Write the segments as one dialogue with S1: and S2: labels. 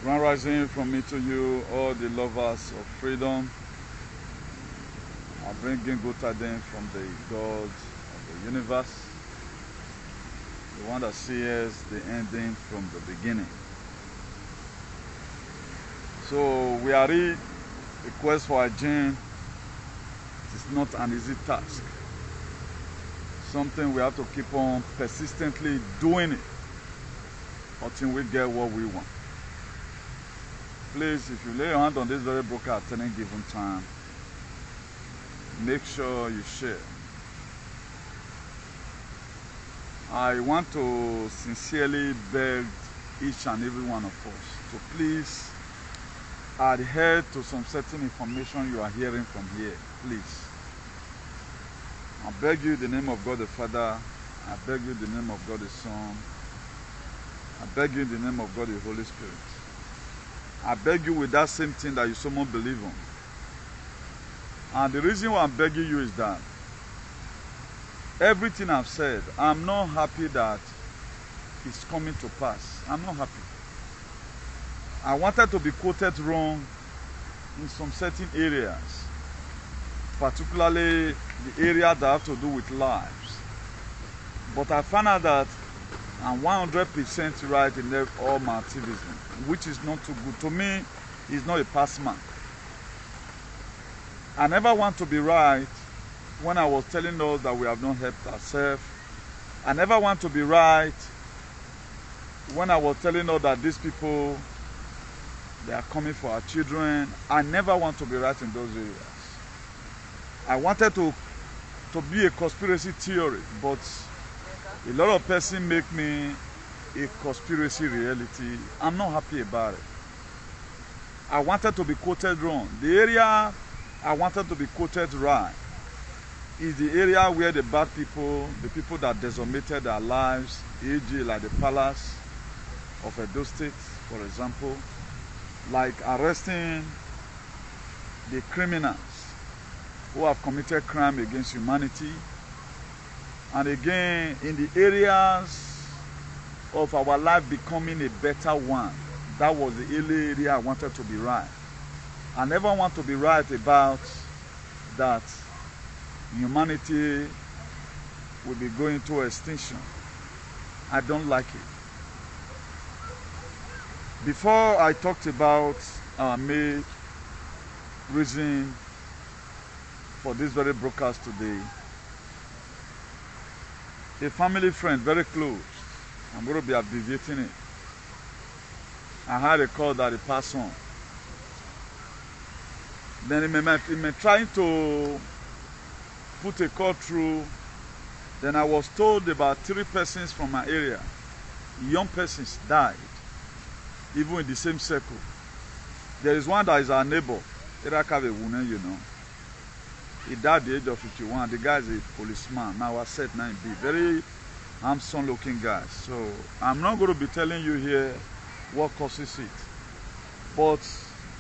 S1: Grand rising from me to you, all the lovers of freedom. I'm bringing good tidings from the God of the universe, the one that sees the ending from the beginning. So we are in a quest for hygiene. It is not an easy task. Something we have to keep on persistently doing it until we get what we want. Please, if you lay your hand on this very broker at any given time, make sure you share. I want to sincerely beg each and every one of us to please adhere to some certain information you are hearing from here, please. I beg you in the name of God the Father, I beg you in the name of God the Son, I beg you in the name of God the Holy Spirit. I beg you with that same thing that you so much believe on. And the reason why I'm begging you is that everything I've said, I'm not happy that it's coming to pass. I'm not happy. I wanted to be quoted wrong in some certain areas, particularly the area that have to do with lives. But I found out that I'm 100% right in all my activism, which is not too good. To me, it's not a pass mark. I never want to be right when I was telling us that we have not helped ourselves. I never want to be right when I was telling us that these people, they are coming for our children. I never want to be right in those areas. I wanted to be a conspiracy theory, but a lot of persons make me a conspiracy reality. I'm not happy about it. I wanted to be quoted wrong. The area I wanted to be quoted right is the area where the bad people, the people that decimated their lives, e.g. like the palace of Edo State, for example, like arresting the criminals who have committed crime against humanity, and again in the areas of our life becoming a better one. That was the only area I wanted to be right. I never want to be right about that humanity will be going to extinction. I don't like it. Before I talked about our main reason for this very broadcast today, a family friend, very close, I'm going to be abbreviating it. I had a call that he passed on. Then he may trying to put a call through. Then I was told about 3 persons from my area, young persons, died, even in the same circle. There is one that is our neighbor, you know. He died at the age of 51. The guy is a policeman. Now I said 9B. Very handsome looking guy. So I'm not going to be telling you here what causes it. But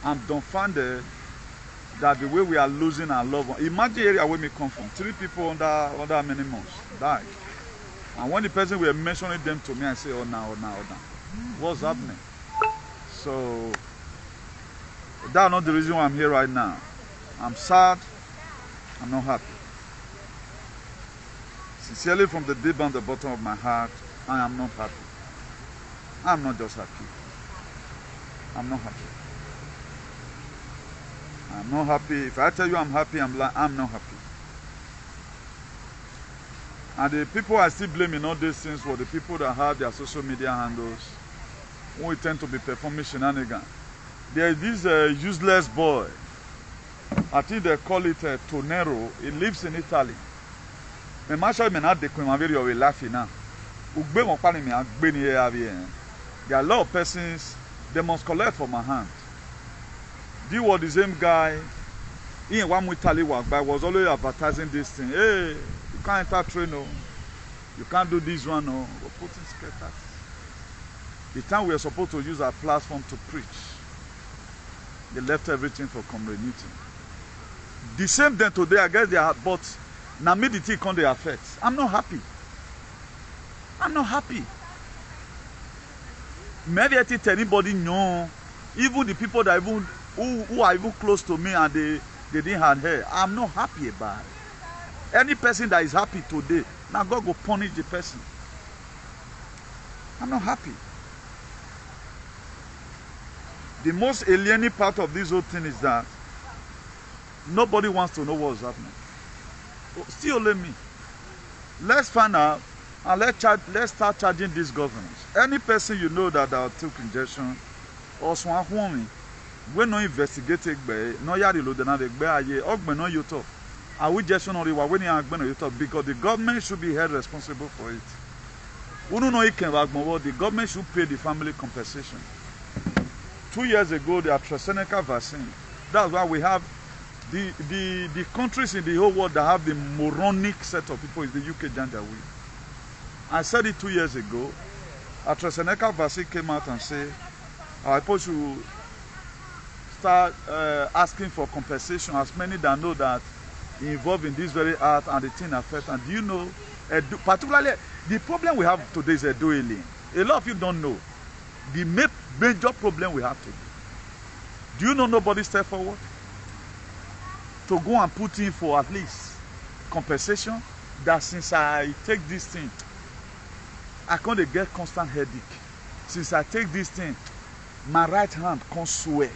S1: I'm dumbfounded that the way we are losing our loved ones. Imagine the area where we come from. 3 people under many months died. And when the person were mentioning them to me, I say, oh now. What's happening? So that's not the reason why I'm here right now. I'm sad. I'm not happy. Sincerely, from the deep and the bottom of my heart, I am not happy. I'm not just happy. I'm not happy. I'm not happy. If I tell you I'm happy, I'm not happy. And the people I still blame in all these things were the people that have their social media handles, who tend to be performing shenanigans. There is this useless boy. I think they call it Tonero. He lives in Italy. There are a lot of persons, they must collect from my hand. This was the same guy. In one Italy was always advertising this thing. Hey, you can't enter train, no. You can't do this one, no. We're putting status. The time we are supposed to use our platform to preach, they left everything for community. The same thing today, I guess they are, but now me the thing come they affect. I'm not happy. I'm not happy. Maybe I tell anybody no Even the people that even who are even close to me and they didn't have hair, I'm not happy about it. Any person that is happy today, now God will punish the person. I'm not happy. The most alienating part of this whole thing is that nobody wants to know what's happening. Still let me. Let's find out and let's start charging these governments. Any person you know that took injection or someone when no investigate no yari lo de na de gbe aye ogbe no yoto. I will just not when you are because the government should be held responsible for it. The government should pay the family compensation. 2 years ago, the AstraZeneca vaccine. That's why we have the countries in the whole world that have the moronic set of people is the UK Janjaweed. I said it 2 years ago. AstraZeneca vaccine came out and said, our people should start asking for compensation as many that know that involved in this very art and the thing affect. And do you know, particularly the problem we have today is Edo alien. A lot of you don't know the major problem we have today. Do you know nobody step forward to go and put in for at least compensation? That since I take this thing, I can't get constant headache. Since I take this thing, my right hand can't swear.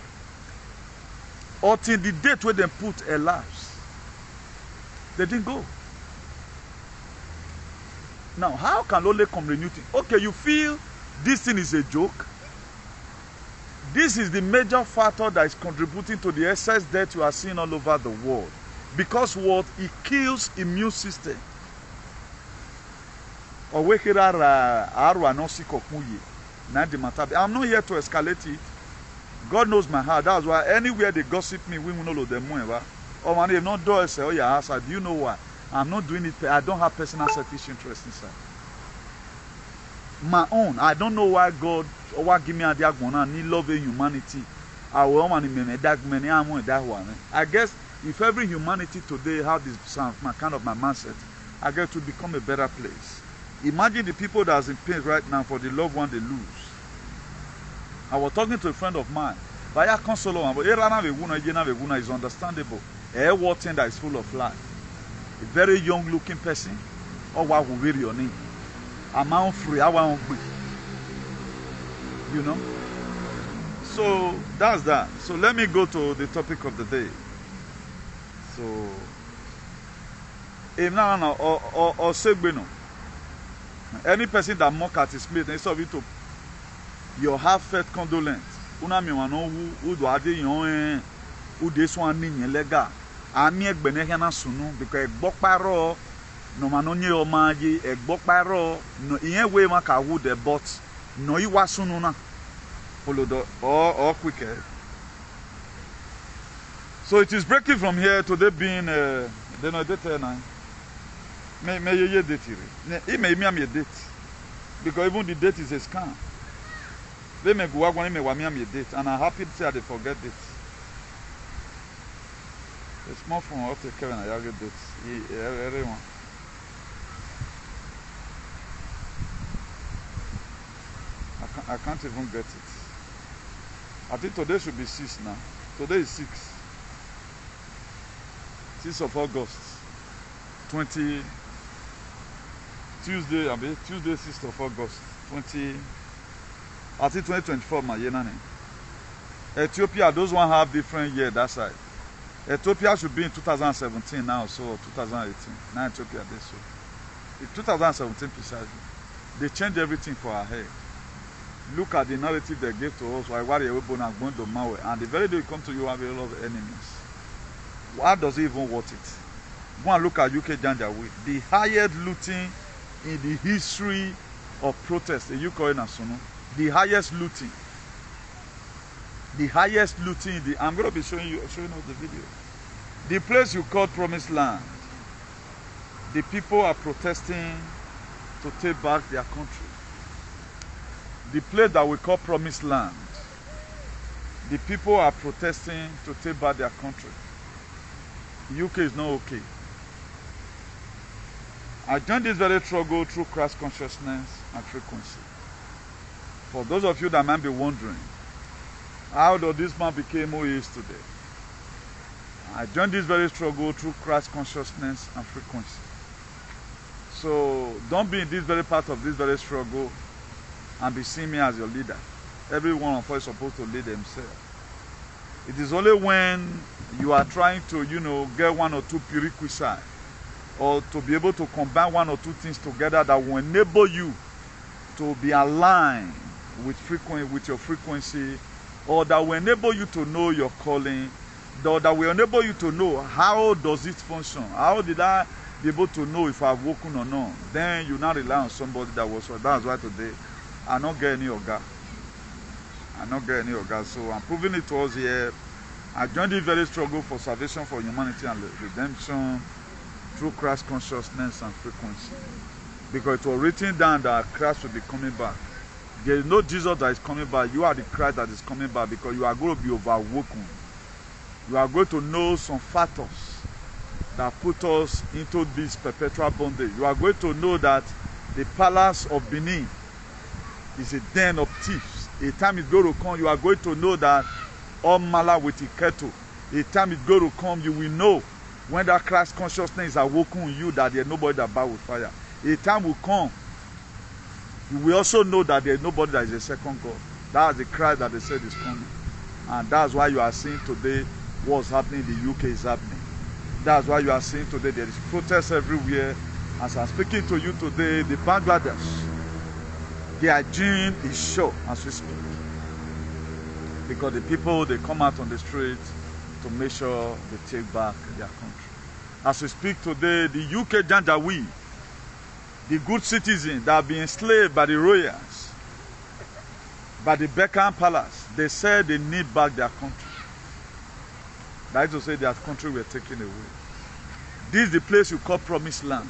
S1: Until the date where they put elapsed, they didn't go. Now, how can only community? Okay, you feel this thing is a joke. This is the major factor that is contributing to the excess death you are seeing all over the world. Because what? It kills immune system. I'm not here to escalate it. God knows my heart. That's why anywhere they gossip me, we will know them more. Oh man, if not do say, oh yeah, do you know why? I'm not doing it. I don't have personal selfish interest inside. My own. I don't know why God or what give me a diagnosis. Need love humanity. I guess if every humanity today have this kind of my mindset, I guess it would become a better place. Imagine the people that are in pain right now for the loved one they lose. I was talking to a friend of mine. Via consolo, is understandable. A water that is full of life. A very young looking person. Or what will be your name? Amount free, I want to. You know? So that's that. So let me go to the topic of the day. So any person that mock at his mate, instead of you to your heartfelt condolence. Una mi wano who do ade yon who this one ni legal. Ami egbene hena sunu because egbokparo no manonye o maji egbokparo no iyen we maka wu the but no iwa sunu na follow the or quicker. So it is breaking from here today being they no date na me ye date here. It may me date because even the date is a scam. They may go out me date, and I'm happy to say they forget it. It's more from what they care and I get dates. Everyone. I can't even get it. I think today should be 6 now. Today is 6. 6th of August. 20 Tuesday, Tuesday 6th of August. 20 I think 2024, my year. Ethiopia, those one have different year that side. Ethiopia should be in 2017 now, so 2018. Now Ethiopia this so. In 2017 precisely. They changed everything for our head. Look at the narrative they gave to us. Why are we going to Maui? And the very day you come to you have a lot of enemies. Why does it even worth it? Go and look at UK Janjaweed. The highest looting in the history of protest in UK and Asunu. The highest looting. The highest looting. I'm going to be showing you the video. The place you call Promised Land. The people are protesting to take back their country. The place that we call Promised Land. The people are protesting to take back their country. The UK is not okay. I joined this very struggle through Christ consciousness and frequency. For those of you that might be wondering, How does this man become who he is today? I joined this very struggle through Christ consciousness and frequency. So don't be in this very part of this very struggle and be seeing me as your leader. Every one of us is supposed to lead himself. It is only when you are trying to, get one or two prerequisites or to be able to combine one or two things together that will enable you to be aligned with your frequency, or that will enable you to know your calling, or that will enable you to know how does it function. How did I be able to know if I've woken or not? Then you now rely on somebody that was. So that's why today I don't get any Oga. So I'm proving it to us here. I joined the very struggle for salvation, for humanity and redemption through Christ consciousness and frequency. Because it was written down that Christ will be coming back. There is no Jesus that is coming back. You are the Christ that is coming back, because you are going to be overwoken. You are going to know some factors that put us into this perpetual bondage. You are going to know that the palace of Benin is a den of thieves. A time is going to come, you are going to know that all mala with a kettle. A time is going to come, you will know when that Christ consciousness is awoken in you that there is nobody that bow with fire. A time will come, you will also know that there is nobody that is a second God. That's the Christ that they said is coming. And that's why you are seeing today what's happening in the UK is happening. That's why you are seeing today there is protests everywhere. As I'm speaking to you today, the Bangladesh, their gene is sure as we speak. Because the people, they come out on the street to make sure they take back their country. As we speak today, the UK Janjaweed, the good citizens that have been enslaved by the royals, by the Beckham Palace, they said they need back their country. That is to say their country were taken away. This is the place you call Promised Land.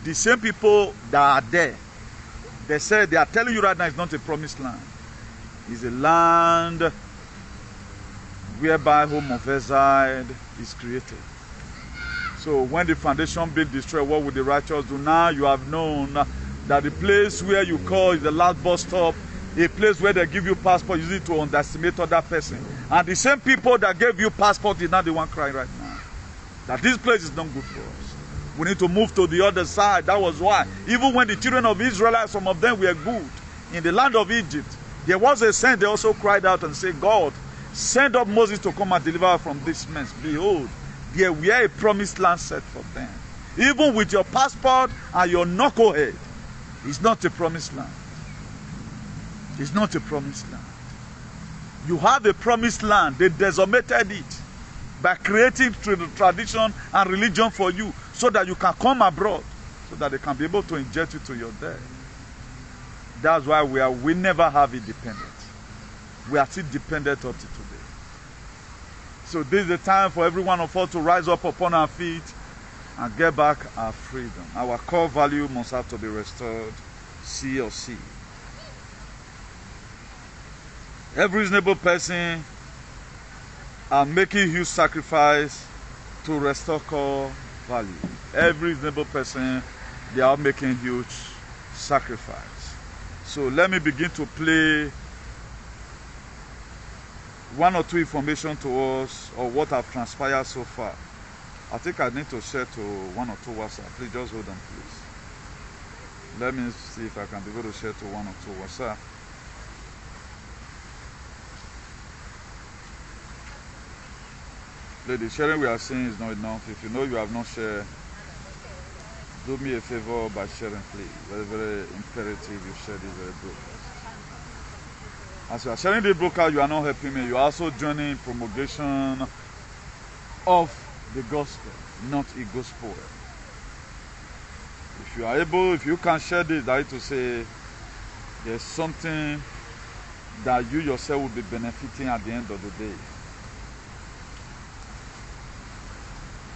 S1: The same people that are there, they said, they are telling you right now it's not a promised land. It's a land whereby home of exile is created. So when the foundation being destroyed, what would the righteous do? Now you have known that the place where you call is the last bus stop, a place where they give you passport, you need to underestimate other person. And the same people that gave you passport is not the one crying right now. That this place is not good for us. We need to move to the other side. That was why, even when the children of Israel, some of them were good, in the land of Egypt, there was a sense they also cried out and said, God, send up Moses to come and deliver from this mess. Behold, there were a promised land set for them. Even with your passport and your knucklehead, it's not a promised land. It's not a promised land. You have a promised land. They decimated it by creating tradition and religion for you, so that you can come abroad, so that they can be able to inject you to your death. That's why we never have independence. We are still dependent up to today. So this is the time for every one of us to rise up upon our feet and get back our freedom. Our core value must have to be restored, C or C. Every reasonable person are making huge sacrifice to restore core value. Every reasonable person, they are making huge sacrifice. So let me begin to play one or two information to us, or what have transpired so far. I think I need to share to one or two WhatsApp. Please just hold on, please. Let me see if I can be able to share to one or two WhatsApp. The sharing we are seeing is not enough. If you know you have not shared, do me a favor by sharing, please. Very, very imperative you share this very broadcast. As you are sharing the broadcast, you are not helping me. You are also joining promulgation of the gospel, not a gospel. If you are able, if you can share this, that is to say, there's something that you yourself will be benefiting at the end of the day.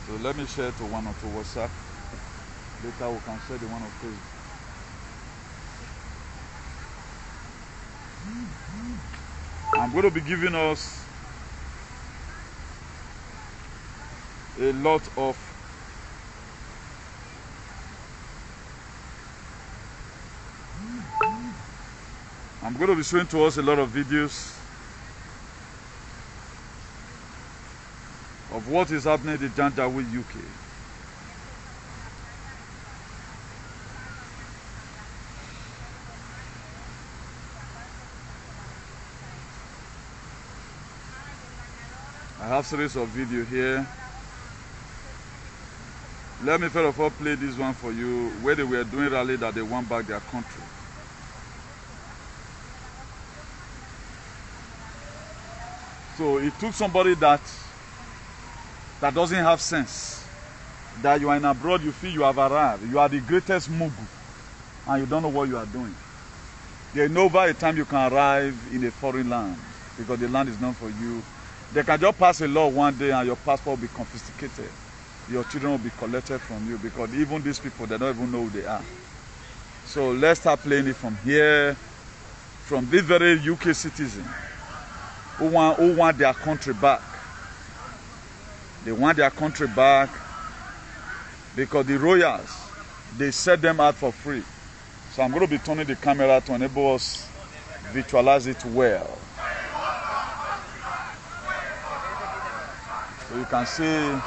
S1: So let me share to one or two WhatsApp. Later we can share the one on Facebook. I'm going to be giving us a lot of I'm going to be showing to us a lot of videos of what is happening in Janjaweed, UK. I have series of video here. Let me first of all play this one for you, where they were doing rally that they want back their country. So it took somebody that doesn't have sense, that you are in abroad, you feel you have arrived, you are the greatest mugu, and you don't know what you are doing. There's never a time you can arrive in a foreign land, because the land is not for you. They can just pass a law one day and your passport will be confiscated. Your children will be collected from you, because even these people, they don't even know who they are. So let's start playing it from here, from this very UK citizen who want their country back. They want their country back because the royals, they set them out for free. So I'm going to be turning the camera to enable us visualize it well. So you can see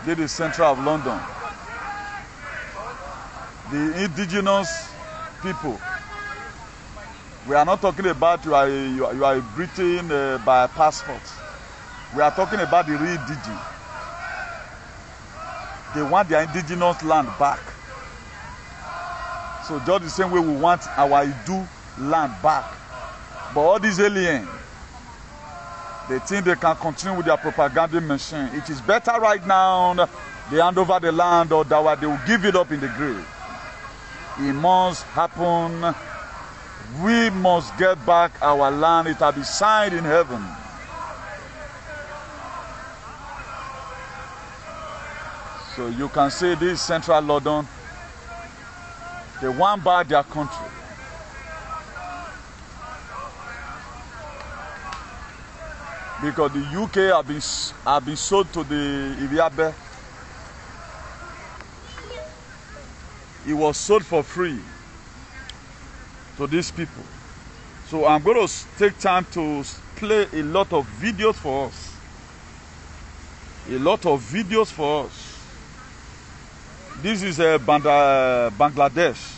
S1: this is central of London. The indigenous people. We are not talking about you are a Britain by passport. We are talking about the real Digi. They want their indigenous land back. So just the same way we want our Idu land back. But all these aliens, they think they can continue with their propaganda machine. It is better right now they hand over the land, or that they will give it up in the grave. It must happen. We must get back our land. It will be signed in heaven. So you can see this central London. They want back their country. Because the UK have been sold to the Iriabe. It was sold for free to these people. So I'm going to take time to play a lot of videos for us. A lot of videos for us. This is Bangladesh.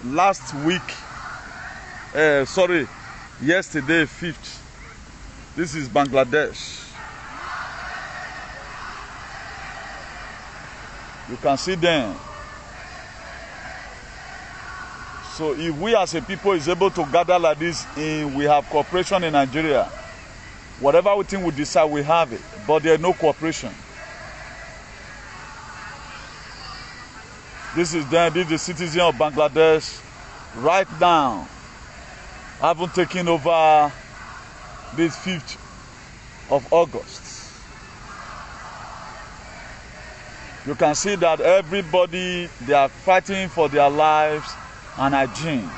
S1: Last week, yesterday, 5th. This is Bangladesh. You can see them. So if we as a people is able to gather like this, we have cooperation in Nigeria. Whatever we think we decide, we have it. But there is no cooperation. This is them. This is the citizen of Bangladesh. Right now, haven't taken over this 5th of August. You can see that everybody, they are fighting for their lives and hygiene.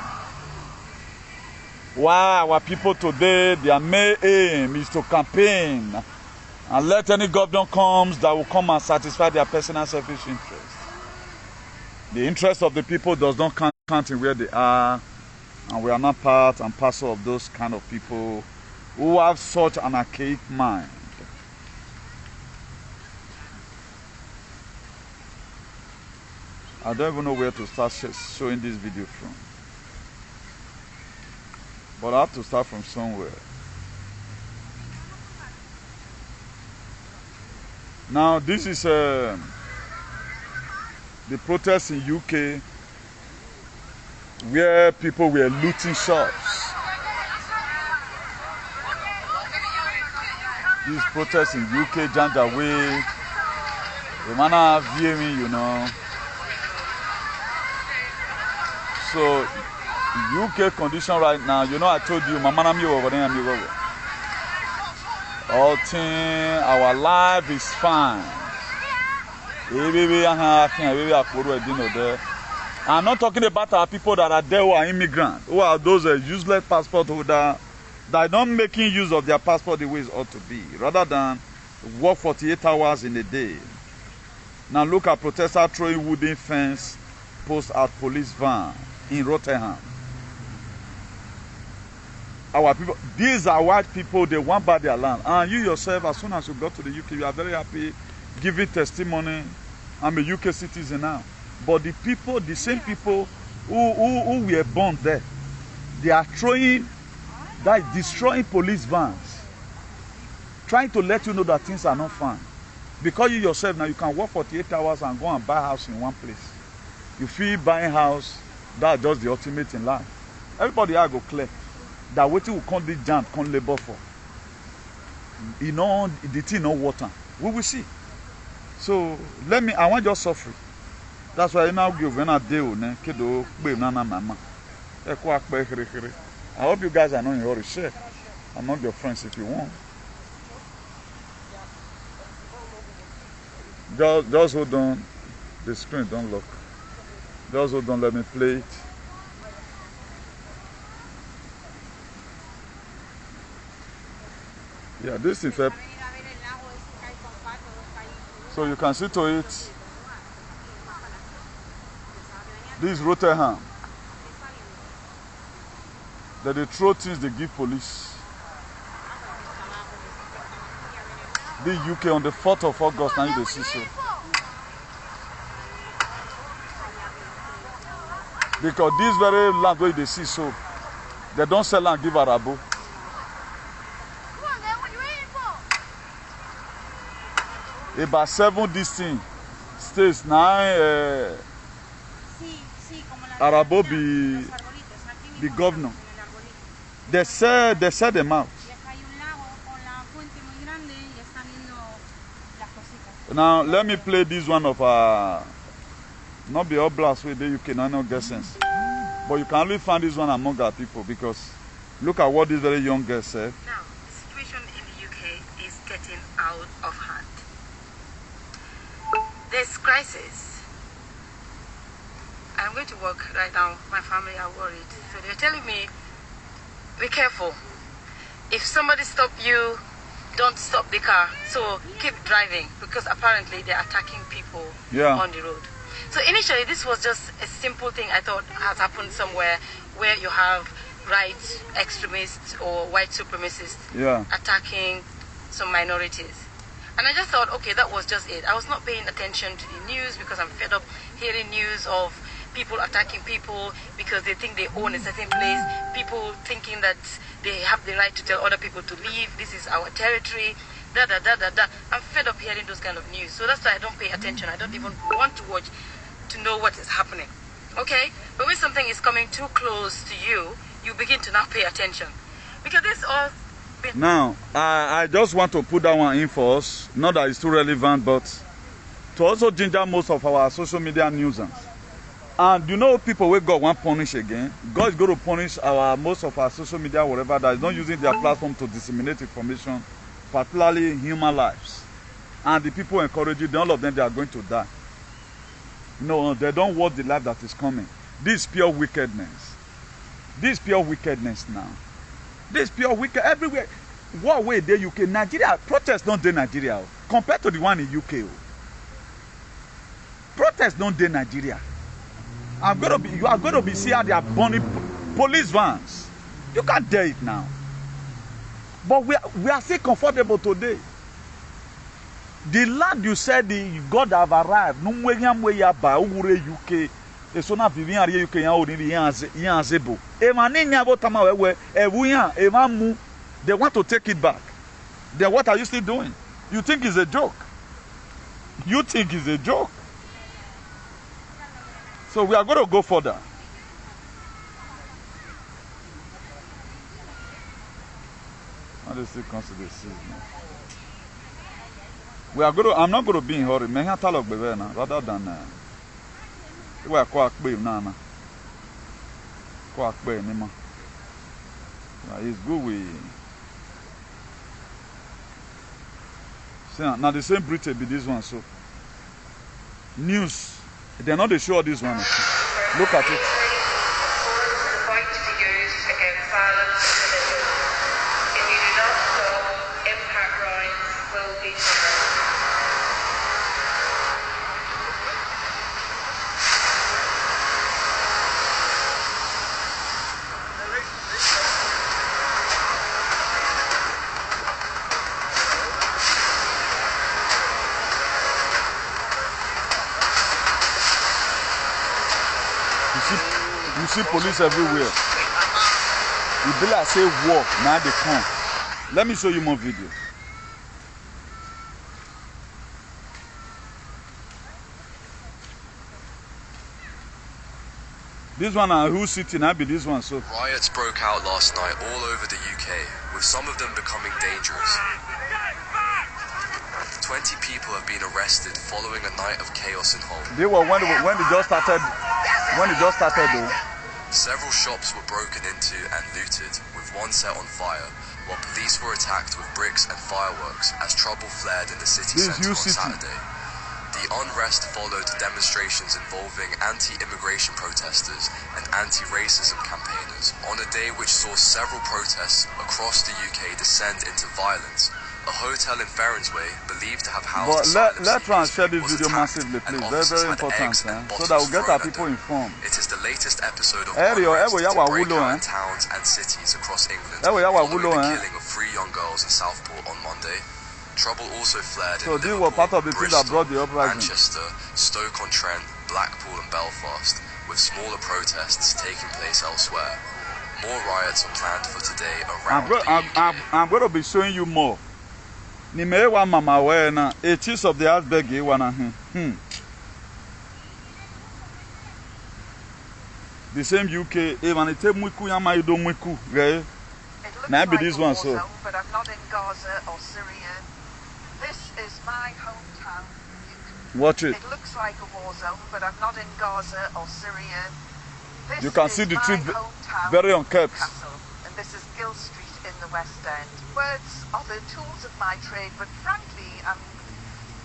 S1: Why our people today, their main aim is to campaign and let any government comes that will come and satisfy their personal selfish interest. The interest of the people does not count in where they are, and we are not part and parcel of those kind of people who have such an archaic mind. I don't even know where to start showing this video from. But I have to start from somewhere. Now this is the protest in UK where people were looting shops. This protest in UK, Janjaweed, the man are viewing, you know. So UK condition right now, you know, I told you, all thing, our life is fine. I'm not talking about our people that are there who are immigrants, who are those useless passport holders that are not making use of their passport the way it ought to be, rather than work 48 hours in a day. Now look at protesters throwing wooden fence posts at police van in Rotterdam. our people, these are white people, they want back their land. And you yourself, as soon as you got to the UK, you are very happy, giving testimony. I'm a UK citizen now. But the people, the same people who were born there, they are throwing, that is destroying police vans, trying to let you know that things are not fine. Because you yourself now, you can work 48 hours and go and buy a house in one place. You feel buying house, that's just the ultimate in life. Everybody here go clear that waiting will come the jam, come labor for. You know, the thing no water. We will see. So I want just suffering. That's why I now give when I deal kedo be nana mama. I hope you guys are not in your share. I'm not your friends if you want. Just hold on. The screen don't lock. Just hold on, let me play it. Yeah, this is a... So you can see to it. This is Rotterdam. That they throw things they give police. The UK on the 4th of August, now you see so. Because this very land where they see so, they don't sell and give Arabo. About 7 distinct states now, Arabo be governor. They sell them out. Now let me play this one of not be all blast with the UK, no get sense. But you can only find this one among our people because look at what this very young girl said.
S2: Now, the situation in the UK is getting out of hand. There's crisis. I'm going to work right now. My family are worried. So they're telling me, be careful. If somebody stops you, don't stop the car. So keep driving because apparently they're attacking people on the road. So initially this was just a simple thing I thought has happened somewhere where you have right extremists or white supremacists attacking some minorities. And I just thought, okay, that was just it. I was not paying attention to the news because I'm fed up hearing news of people attacking people because they think they own a certain place, people thinking that they have the right to tell other people to leave, this is our territory, da da da da da. I'm fed up hearing those kind of news. So that's why I don't pay attention. I don't even want to watch to know what is happening. Okay? But when something is coming too close to you, you begin to now pay attention. Because this all been...
S1: Now, I just want to put that one in for us. Not that it's too relevant, but to also ginger most of our social media nuisance. And you know people where God want punish again. God is going to punish most of our social media, whatever, that is not using their platform to disseminate information, particularly human lives. And the people encourage you, all of them, they are going to die. No, they don't want the life that is coming. This is pure wickedness. This is pure wickedness now. This is pure wicked everywhere. What way they UK? Nigeria, protests don't do Nigeria compared to the one in UK. Protests don't do Nigeria. You are going to be seeing how they are burning police vans. You can't dare it now. But we are still comfortable today. The land you said God have arrived. No way UK. It's not viving here UK. They want to take it back. Then what are you still doing? You think it's a joke? You think it's a joke? So we are going to go further. How does it consider this? We are going to, I'm not going to be in a hurry. Rather than we are quite big now. Quite big anymore. It's good we see now the same Britain be this one so news. They're not the show this one. Look at it. You see police everywhere. You be like say war, now they come. Let me show you more video. This one, who's sitting? I be this one. So
S3: riots broke out last night all over the UK, with some of them becoming dangerous. 20 people have been arrested following a night of chaos in Hull.
S1: They were when it just started. When it just started, though.
S3: Several shops were broken into and looted, with one set on fire, while police were attacked with bricks and fireworks as trouble flared in the city centre on Saturday. The unrest followed demonstrations involving anti-immigration protesters and anti-racism campaigners on a day which saw several protests across the UK descend into violence. A hotel in Ferensway, believed to have housed
S1: let's share this video massively, please. Very important, so that we'll get our people informed.
S3: It is the latest episode of unrest to break out in towns and cities across England following the killing of 3 young girls in Southport on Monday. Trouble also flared in Liverpool,
S1: part of the
S3: Bristol,
S1: that brought the uprising.
S3: Manchester, Stoke-on-Trent, Blackpool and Belfast, with smaller protests taking place elsewhere. More riots are planned for today around the UK.
S1: I'm going to be showing you more. Nimewa mama wena, a chief of the Asberg wana. The same UK, even it muiku yama ido muiku, right? Maybe this one so.
S4: But I'm not in Gaza or Syria. This is my hometown.
S1: Watch it.
S4: It looks like a war zone, but I'm not in Gaza or Syria. This
S1: you can see the tree very unkept.
S4: Castle, and this is Gill Street in the West End. Words are the tools of my trade, but frankly, I'm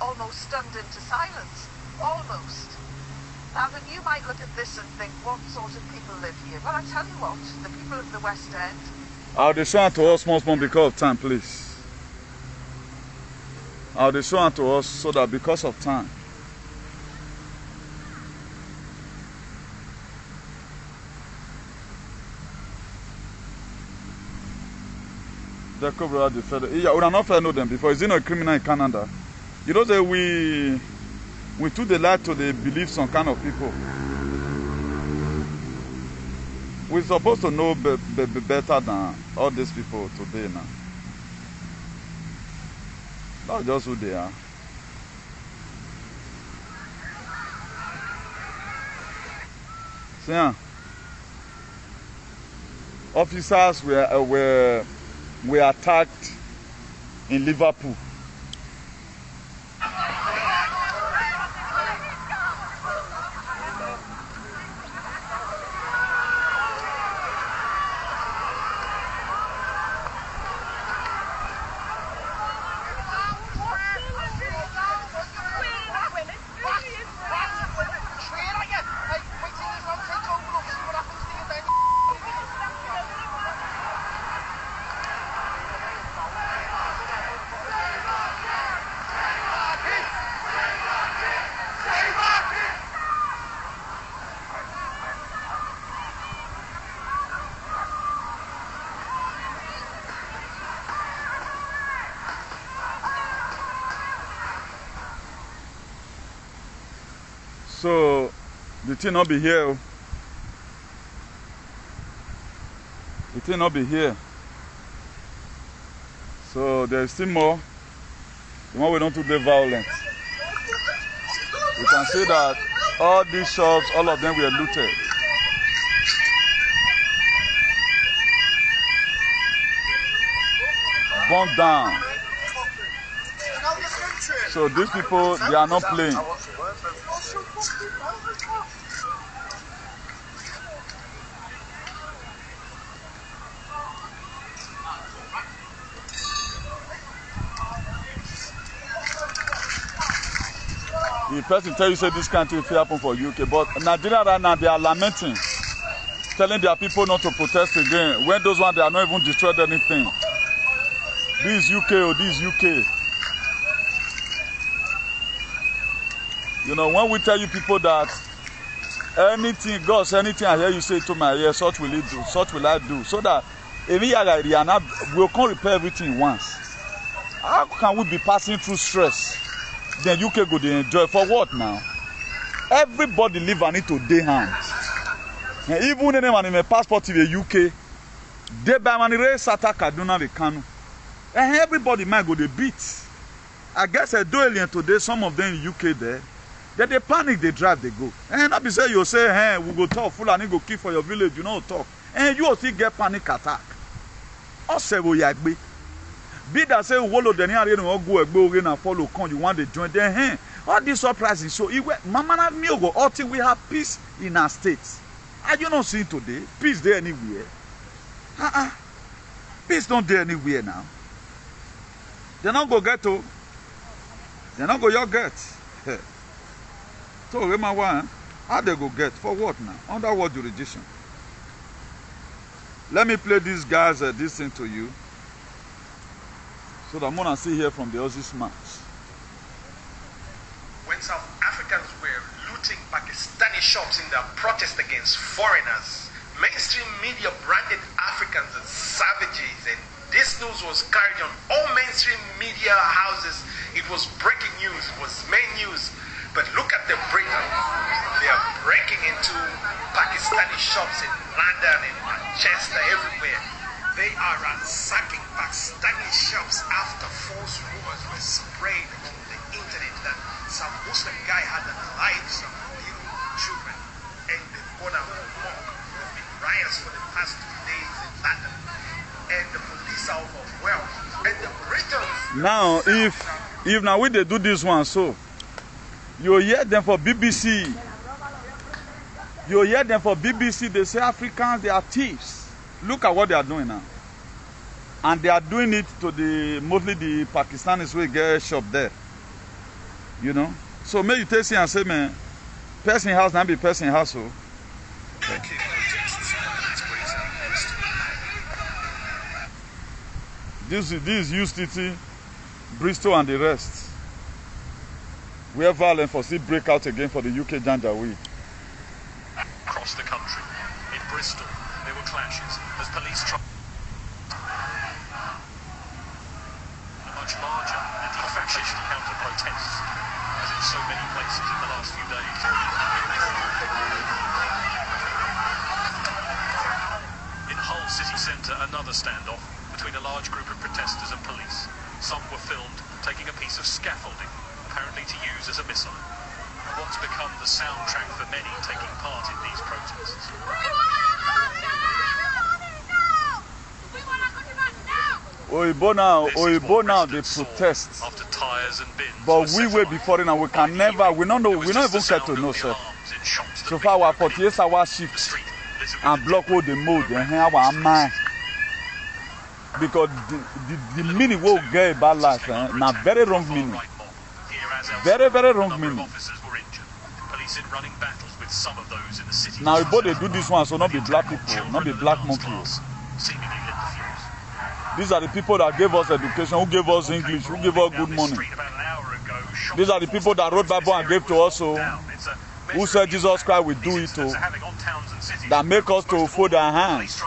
S4: almost stunned into silence. Almost. Now then, you might look at this and think, what sort of people live here? Well, I tell you what, the people of the West End.
S1: I'll show to us small because of time, please. I'll show to us so that because of time. The cover the federal. Yeah, we are not fair know them before. Is it not a criminal in Canada? You know that we took the light to the belief some kind of people. We're supposed to know better than all these people today now. Not just who they are. See, officers were attacked in Liverpool. So the thing not be here. The thing not be here. So there is still more. The more we don't do the violence. You can see that all these shops, all of them were looted. Burned down. So these people, they are not playing. The person tell you say this country will happen for UK, but Nigeria right now they are lamenting, telling their people not to protest again. When those ones they are not even destroyed anything. This UK or this UK. You know, when we tell you people that anything, God, anything I hear you say to my ear, such will it do, such will I do, so that we'll come repair everything once. How can we be passing through stress? Then UK go to enjoy for what now? Everybody live and need to day hands. Even when I'm in passport to the UK, they buy money race attack Kaduna the Kanu. And everybody might go the beat. I guess a alien today, some of them in UK there, they panic, they drive, they go. And I be say you say, hey, we go talk, full and go keep for your village, you know talk. And you also get panic attack. Also we yagbe. Be that say wolo the near no go again and follow con you want to join then hey all this surprising so mama na me go until we have peace in our states. Are you not seeing today peace there anywhere? Peace don't there anywhere now. They not go get to. They not go your get. So remember one, how they go get for what now? Under what jurisdiction? Let me play these guys this thing to you. So that I'm gonna see here from the Aussies match.
S5: When South Africans were looting Pakistani shops in their protest against foreigners, mainstream media branded Africans as savages, and this news was carried on all mainstream media houses. It was breaking news, it was main news. But look at the breakdown. They are breaking into Pakistani shops in London, in Manchester, everywhere. They are ransacking Pakistani shops after false rumors were sprayed on the internet that some Muslim guy had alive some little children and they've gone out to walk. There have been riots for the past 2 days in London and the police are overwhelmed. And the Britons...
S1: Now, if now we they do this one, so you hear them for BBC. You hear them for BBC, they say Africans, they are thieves. Look at what they are doing now. And they are doing it to mostly the Pakistanis who get shop there. You know? So maybe you take it and say, man, person house not be person house. So. This is UCT, Bristol and the rest. Where violence for still break out again for the UK Janjaweed.
S6: Across the country, in Bristol, there were clashes as police tried. A much larger anti-fascist counter-protests, as in so many places in the last few days. In Hull city centre, another standoff between a large group of protesters and police. Some were filmed taking a piece of scaffolding, apparently to use as a missile. What's become the soundtrack for many taking part in these protests.
S1: Oibo now they protest.
S6: After tires and bins
S1: but we wait before it and we can never, we don't even get to know, sir. So far our 48 hour shift and block all the mode and here our mind. Because the meaning we'll get about life, now very wrong meaning. Very, very wrong meaning. Now, if they do this one, so not be black people, not be black monkeys. These are the people that gave us education, who gave us English, who gave us good money. These are the people that wrote Bible and gave to us, who said Jesus Christ will do it, that make us to fold our hands.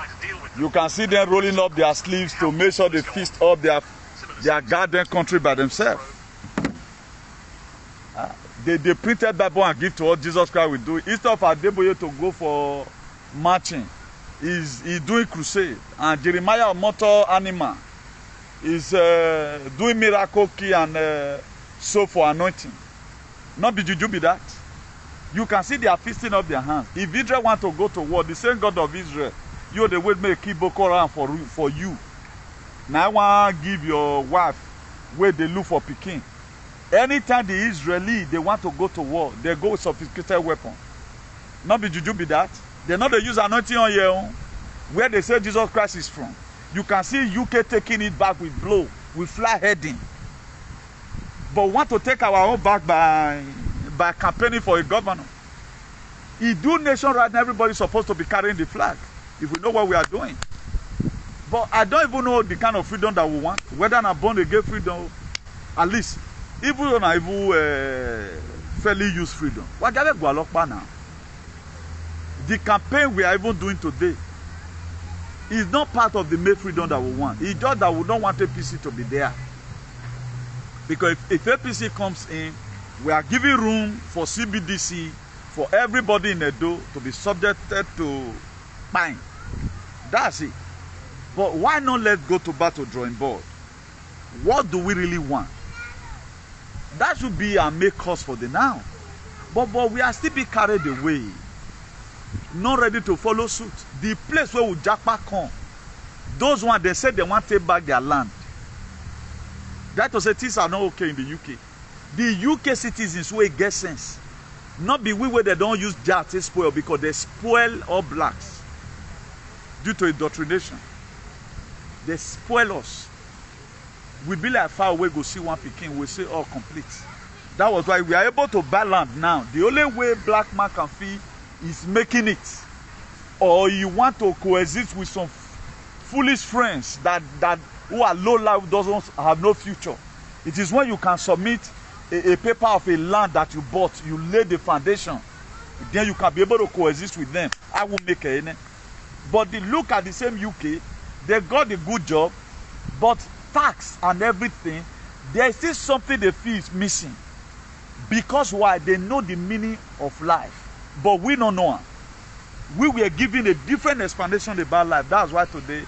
S1: You can see them rolling up their sleeves to make sure they feast up their garden country by themselves. They printed Bible and give to us Jesus Christ will do it. Instead of Adeboye to go for marching, he's doing crusade. And Jeremiah Motor Animal is doing miracle key and so for anointing. Not be juju be that. You can see they are feasting up their hands. If Israel want to go to war, the same God of Israel, you the way make keep Boko Haram for you. Now I want to give your wife where they look for Peking. Anytime the Israeli they want to go to war, they go with sophisticated weapon. Not be juju be that. They not they use anointing on your own. Where they say Jesus Christ is from. You can see UK taking it back with blow, with fly heading. But want to take our own back by campaigning for a governor. In do nation right now, everybody's supposed to be carrying the flag. If we know what we are doing. But I don't even know the kind of freedom that we want. Whether I'm born again freedom, at least. Even when I fairly use freedom. What now? The campaign we are even doing today is not part of the main freedom that we want. It's just that we don't want APC to be there. Because if APC comes in, we are giving room for CBDC, for everybody in Edo to be subjected to fine. That's it. But why not let's go to battle drawing board? What do we really want? That should be our main cause for the now. But we are still be carried away. Not ready to follow suit. The place where we jackpot come, those ones, they said they want to take back their land. That was say things are not okay in the UK. The UK citizens will get sense. Not be we where they don't use jar to spoil, because they spoil all blacks due to indoctrination. They spoil us. We be like far away, go see one Peking, we say all complete. That was why we are able to buy land now. The only way black man can feel is making it. Or you want to coexist with some foolish friends that who are low life, doesn't have no future. It is when you can submit a paper of a land that you bought, you lay the foundation, then you can be able to coexist with them. I will make any. But look at the same UK, they got a good job, but tax and everything, there is still something they feel is missing. Because why? They know the meaning of life, but we don't know. We were given a different explanation about life. That's why today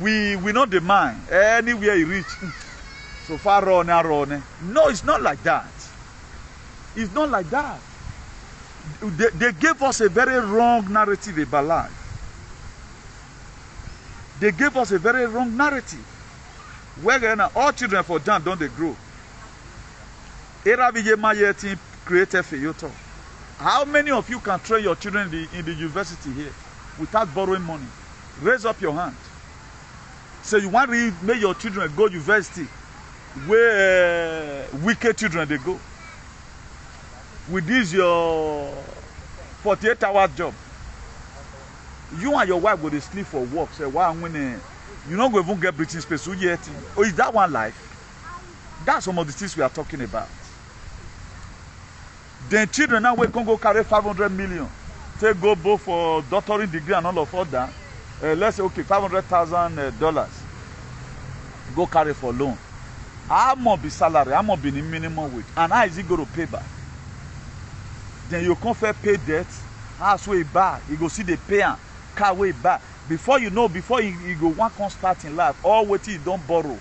S1: we know the mind. Anywhere you reach, so far run. No, it's not like that. It's not like that. They gave us a very wrong narrative about life. They gave us a very wrong narrative. Where all children for John don't they grow? Created for you. How many of you can train your children in the university here without borrowing money? Raise up your hand. So you want to make your children go university where wicked children they go? With this your 48-hour job. You and your wife go to sleep for work. Say, why I'm winning? You not going to even get breathing space. Or is that one life? That's some of the things we are talking about. Then children now we can go carry 500 million. They go both for doctorate degree and all of that. Let's say okay, $500,000. Go carry for loan. How much be salary? How much be the minimum wage? And how is he going to pay back? Then you can't pay debt. House way back. You go see the pay and car way back. Before you know, before you go one can start in life, all what you don't borrow,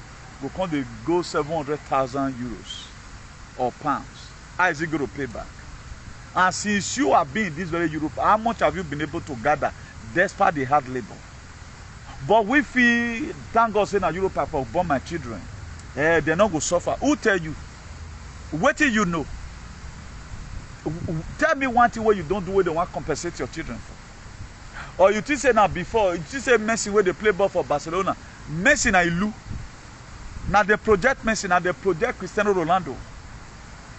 S1: go 700,000 euros or pounds. How is he going to pay back? And since you have been in this very Europe, how much have you been able to gather despite the hard labor? But we feel, thank God, saying that Europe have born my children. They're not going to suffer. Who tell you? What do you know? Tell me one thing where you don't do what they want to compensate your children for. Or you think say now before, you think say Messi where they play ball for Barcelona. Messi na ilu. Now they project Messi, now they project Cristiano Ronaldo.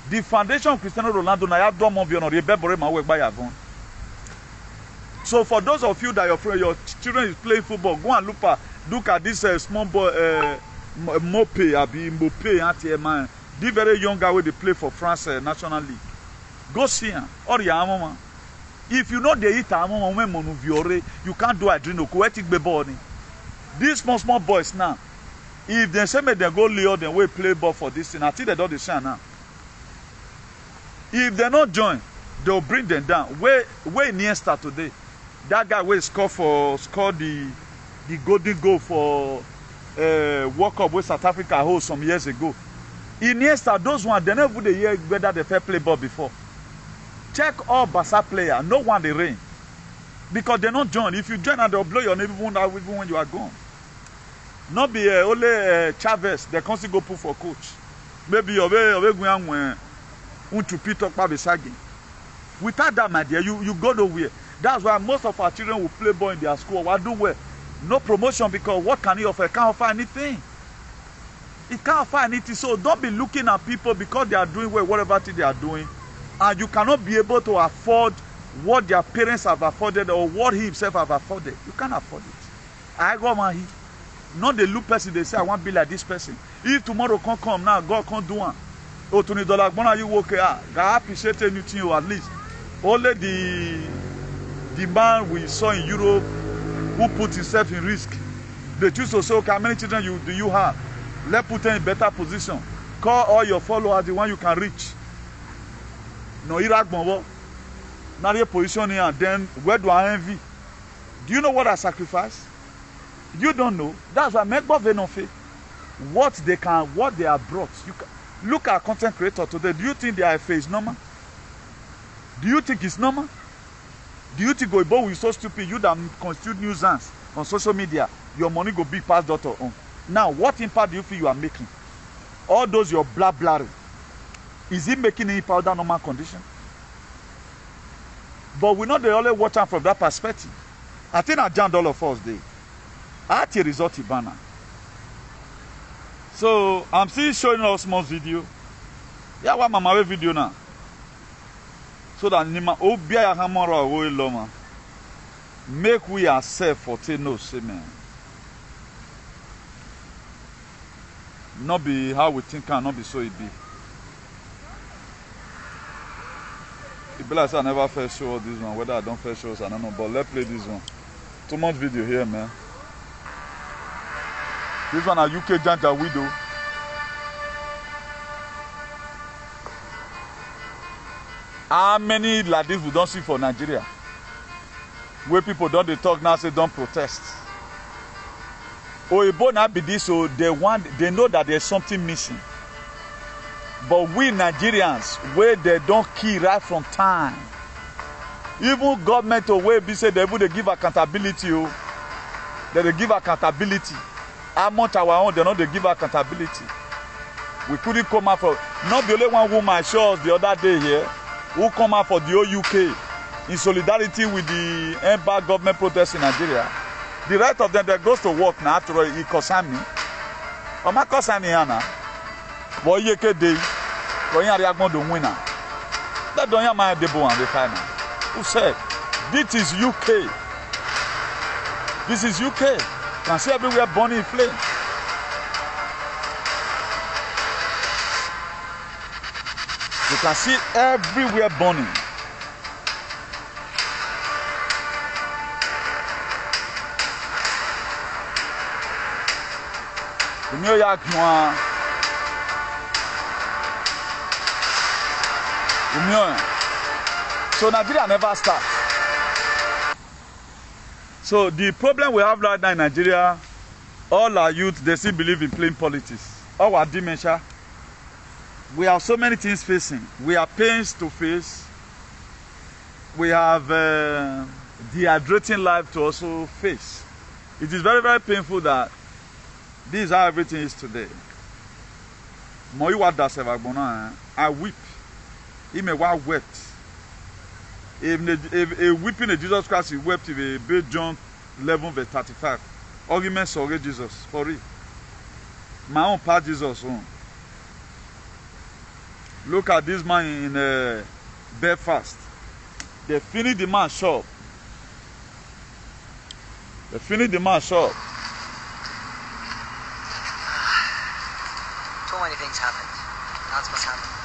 S1: The foundation of Cristiano Ronaldo now have done more beyond the bebore my work by Avon. So for those of you that your children is playing football, go and look at this small boy Mope abi Mope man. The very young guy where they play for France National League. Go see him. Or your mama. If you know they eat you can't do adreno. These small boys now, if they say they go Leo, then we play ball for this thing. I think they don't understand now. If they not join, they'll bring them down. Where Iniesta today, that guy will score the golden goal for World Cup with South Africa hold some years ago. Iniesta, those ones they never the year whether they fair play ball before. Check all Barca players, no one they reign. Because they not join. If you join and they'll blow your name even when you are gone. Not be only Chavez, they can't still go put for coach. Maybe you're going to Peter Pabisagi. Without that, my dear, you go nowhere. That's why most of our children will play ball in their school. What do well? No promotion, because what can he offer? He can't offer anything. He can't offer anything. So don't be looking at people because they are doing well, whatever thing they are doing. And you cannot be able to afford what their parents have afforded or what he himself have afforded. You can't afford it. I go man, not the look person, they say I want to be like this person. If tomorrow can't come now, God can't do one. Oh, $20, when are you working? God appreciate anything at least. Only the man we saw in Europe who put himself in risk. They choose to say, okay, how many children do you have? Let's put them in better position. Call all your followers, the one you can reach. No, Iraq Bombo. Now your position here, then where do I envy? Do you know what I sacrifice? You don't know. That's why make faith. What they are brought. Look at content creator today. Do you think their FA is normal? Do you think it's normal? Do you think Oibo is so stupid? You that constitute nuisance on social media, your money go big past daughter on. Now, what impact do you feel you are making? All those your blah blabbing. Is it making any impact that normal condition? But we know they only watch out from that perspective. I think I jammed all of us there. I had a result banner. So I'm still showing us more video. Yeah, what my video now? So that Nima Obia Hamara Owe Loma make we ourselves for no say man. Not be how we think and not be so it be. It be like I never first show this one. Whether I don't first show, I don't know. But let's play this one. Too much video here, man. This one a UK Janja widow. How many like this we don't see for Nigeria? Where people don't they talk now say don't protest. Oibo now be this, so they know that there's something missing. But we Nigerians, where they don't kill right from time. Even government away be say they give accountability. They give accountability. How much our own they know they give accountability. We couldn't come out for not the only one woman show us the other day here who come out for the UK in solidarity with the embargo government protests in Nigeria. The right of them that goes to work now after all it concern me. Or my concern here now. But you can do when you are going to win now. That don't you mind the boy and the final. Who said this is UK? This is UK. Can see everywhere burning in flames. You can see everywhere burning. The New York one. So Nigeria never starts. So the problem we have right now in Nigeria, all our youth, they still believe in plain politics. All our dementia. We have so many things facing. We have pains to face. We have dehydrating life to also face. It is very, very painful that this is how everything is today. I weep. He may well wept. If weeping of Jesus Christ, he wept if a big John 11 verse 35. Arguments sorry Jesus for it. My own part Jesus own. Look at this man in Belfast. They finished the man's shop. They finished the man's shop.
S7: Too many things happened. That's what's happened.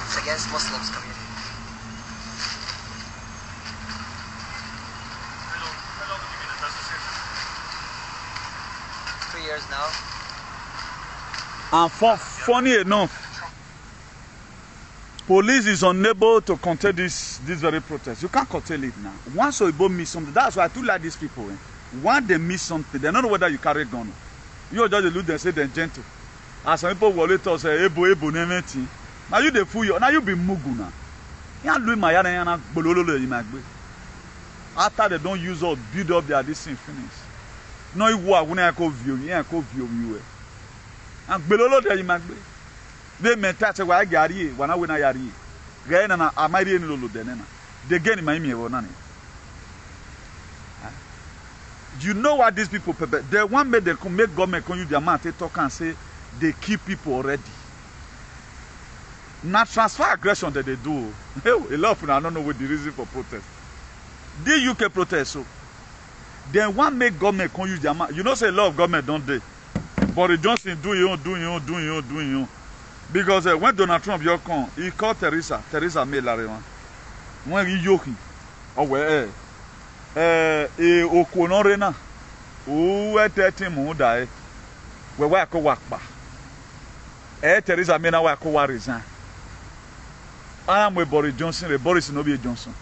S7: It's against Muslims community.
S6: How long have you been in association?
S7: 3 years now.
S1: And funny enough, police is unable to contain this very protest. You can't contain it now. Once Oibo miss something, that's why I do like these people. Once they miss something, they don't know whether you carry a gun. You just look, they say they're gentle. As some people will later say, Ebo, never. Now you the fool, now you be mugu now. You doing my yana bololo in my way. After they don't use or build up their this thing finish. No, you walk when I call view, yeah, I call view. And below there you might be. They may touch a white gari, when I win a yari. Gain and I might in Lulu then. They gain my me or none. You know what these people prepare? They want me to make government con you their mouth, they talk and say they keep people already. Not transfer aggression that they do. A lot of people I don't know what the reason for protest. The UK protest so. They want make government con use their mouth. You know say a lot of government don't they? Boris Johnson do you. Because when Donald Trump come, he called Teresa May Larewan. When he yoking, oh well, Okonorena, who 30 more die, where I work back. Teresa May now I resign. I am with Boris Johnson, Boris no be Johnson.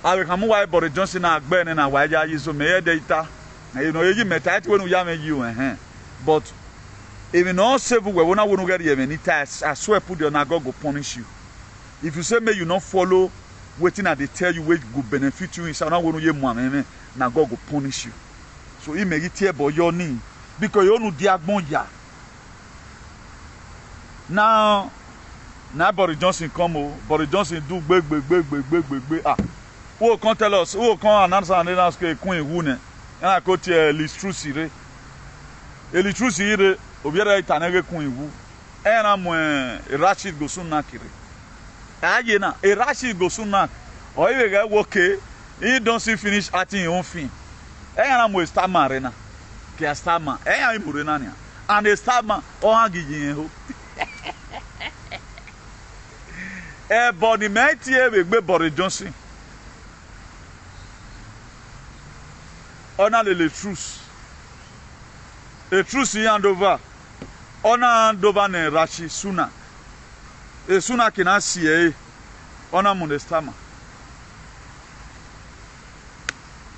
S1: I will come why Boris Johnson na agbe na why ja yi so me data. You know you meta when you am you but if you not save we wona wonu get here many times I swear put your na God go punish you. If you say may you not follow waiting at they tell you which go benefit you inside na wonu ye mu am na God go punish you. So he make it here but your knee because you no di agbon ya. Now Boris Johnson come Boris Johnson do big ah. Who can tell us? Who can announce que Queen Wune? And I go to Listrusire. Listrusire, Obiera Tanege Queen Wu. And I'm Rashid Gosunakiri. Ayena, a Rashid Gosunak. Or you get okay, he don't see finish acting your own film. And I'm with Stama Arena. Kiastama, and I'm Murinania. And the Stama, or Hagi. A body mate here with Boris Johnson. On a le truce. Le truce y andova. On a andova ne rachi suna. E suna kina siye. On a monestama.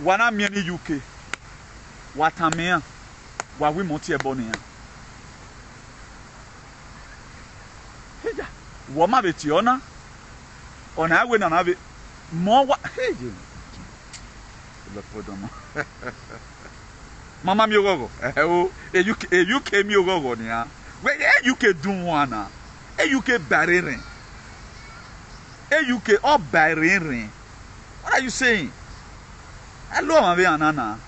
S1: Wana mieni UK. Watamea. Wawi monti ebonia. Heja. Wama beti ona. Ona awe na nabe. Mowa. Heja. Mama mi ogogo UK mi ogogo ni a we UK dun wana UK barren UK all barren. What are you saying? Hello ma be anana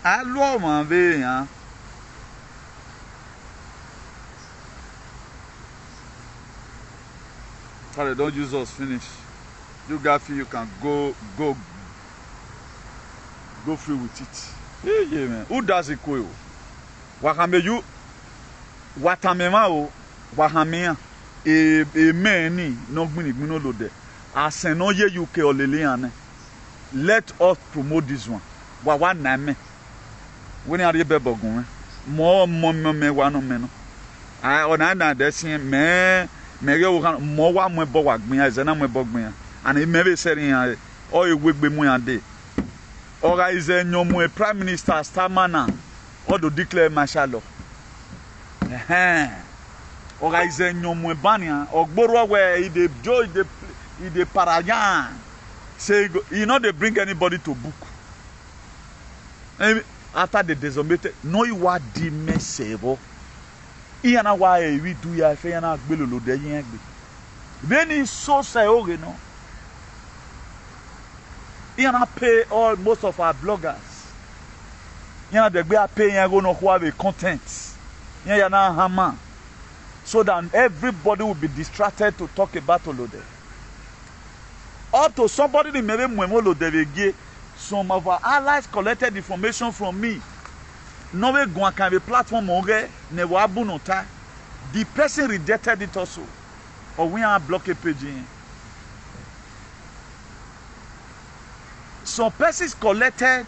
S1: hello ma be ya. Sorry, don't use us. Finish. You Gaffy, you can go free with it. Yeah, man. Who does it? Wakame you. Watamema o. Wahamea. Meni no gbini gbino lode. Aseno ye UK oleleane. Let us promote this one. Wawa name. When are you bebogun? More me wano meno. I onana desin me. Mege wo kan mo wa mo bo wa gbin ya na mo bo gbin ya and e mebe seri ya o e wegbe mu ya de ora is enyomu e prime minister stamana o do declare martial law ora is enyomu e bania ogboro we e dey joy e dey parayan say you know they bring anybody to book after the disobedient no you wa di mesebo Iana why we do ya fe yana gbelolo de yin egbe many so say oge no Iana pay all most of our bloggers Iana de gbe pay yan go no have a content yana hama so that everybody will be distracted to talk about Olode up to somebody in mere mwemo Olode some of our allies collected information from me. No way go can be platform onge ne wabu nota. The person rejected it also. Or we are block a page. Some persons collected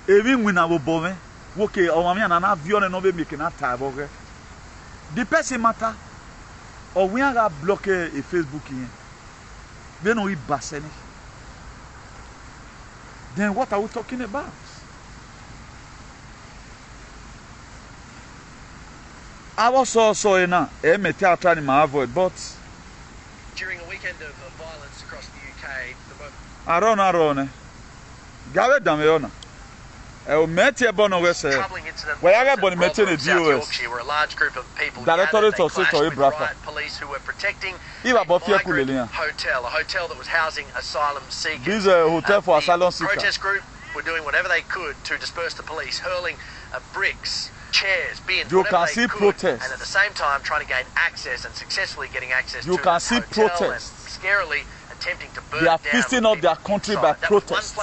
S1: even when I was born. Okay, or me and an viol no be making a tab. Okay. The person matter. Or we are block a Facebook in. Then we bassen. Then what are we talking about? I was also in a theatre in my avoid, but
S8: during a weekend of violence across the UK,
S1: I don't Gawe Dameona. Met a bono wese. Where I got been met in the DOS.
S8: Where a large group of people
S1: Directorate of State or Brafa.
S8: Police who were protecting
S1: a
S8: hotel that was housing asylum seekers.
S1: This is a hotel for asylum seekers.
S8: The protest group were doing whatever they could to disperse the police, hurling bricks, chairs, bins,
S1: you can see protest,
S8: and at the same time trying to gain access and successfully getting access
S1: you
S8: to
S1: can see protest.
S8: Scarily attempting to burn
S1: they are
S8: down
S1: feasting up their country by protest.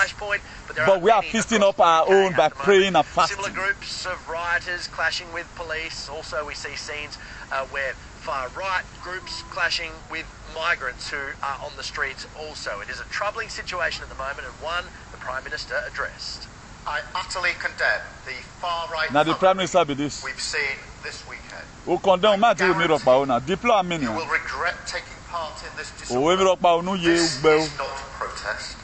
S1: But we are feasting up our own by praying and fasting.
S8: Similar groups of rioters clashing with police. Also, we see scenes where far-right groups clashing with migrants who are on the streets also. It is a troubling situation at the moment, and one the Prime Minister addressed.
S9: I utterly condemn the far-right
S1: Now the Prime Minister be this.
S9: we've seen this weekend.
S1: O condemn man to me rock now. Deploy me.
S9: You will regret taking part in this
S1: O we rock pa onu ye
S9: This
S1: ugbe.
S9: is not protest.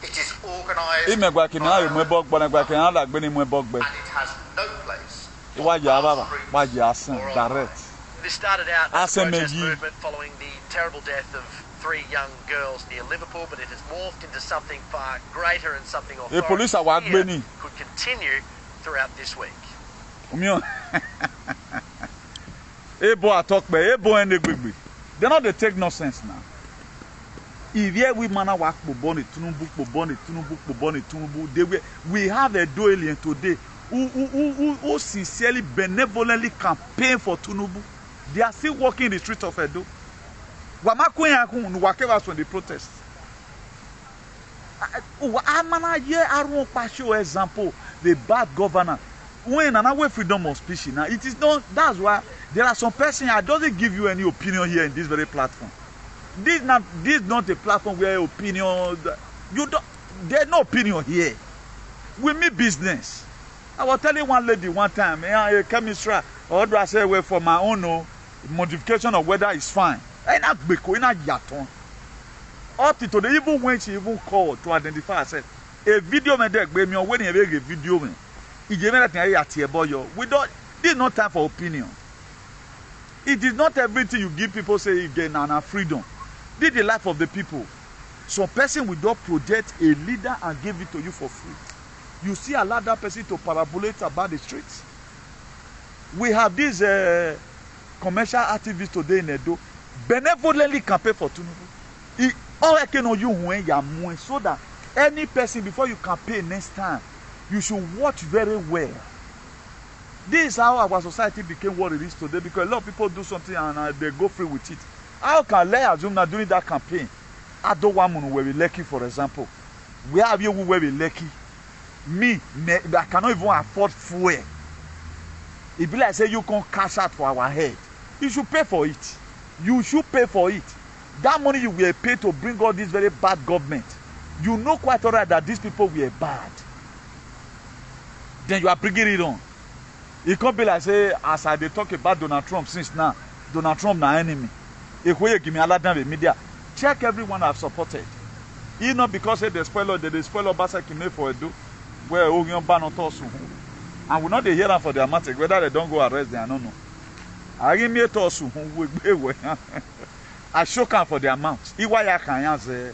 S9: It is organised
S1: E me gba kini ayo mu
S9: violence,
S1: bog gba na gba kini ala gbe ni mu bog gbe.
S9: and it has no place
S1: E wa ya baba,
S9: streets
S1: wa ya asan
S9: or on
S1: direct.
S8: This started out as a
S1: SMG.
S8: protest movement following the terrible death of 3 young girls near Liverpool, but it has morphed into something far greater and something
S1: police are
S8: authorities
S1: work
S8: here
S1: Benny.
S8: could continue throughout this week.
S1: Omion. E bo atok be, e bo ende gbegbe. They not dey take nonsense now. If here we man work Boboni, Tinubu, Boboni, Tinubu, Boboni, Tinubu, we have a alien today who sincerely, benevolently campaign for Tinubu. They are still walking in the streets of Edo. Whatever from the protest. Amana ye aron pasho example the bad governor. When another freedom of speech now, it is not. That's why there are some persons that doesn't give you any opinion here in this very platform. This is not a platform where opinion. You don't. There's no opinion here. We mean business. I was telling one lady one time, a chemistry, or do I say away for my own modification of weather is fine. Up to today, even when she even called to identify herself, a video made that baby when you make a video me. We don't. This is not time for opinion. It is not everything you give people say again and freedom. This is the life of the people. Some person will not project a leader and give it to you for free. You see allow that person to parabolate about the streets. We have these commercial activists today in Edo benevolently campaign for Tinubu. All I can know you when you are so that any person before you campaign next time, you should watch very well. This is how our society became what it is today because a lot of people do something and they go free with it. How can I assume that during that campaign, I don't want to where we lucky, for example. Where have you where we lucky? Me, I cannot even afford fuel. It be like say you can cash out for our head. You should pay for it. You should pay for it. That money you will pay to bring all this very bad government. You know quite alright that these people were bad. Then you are bringing it on. It can't be like say as I dey talk about Donald Trump since now. Donald Trump na enemy. If we give me a lot of media, check everyone I've supported. It's not because they spoil Obasa Kime for Edo, where Ogion ban on Tosu. And we not dey hear them for their matter, whether they don't go arrest them, I don't know. I give me a Tosu, I shook them for their mouths. Iwaya can say,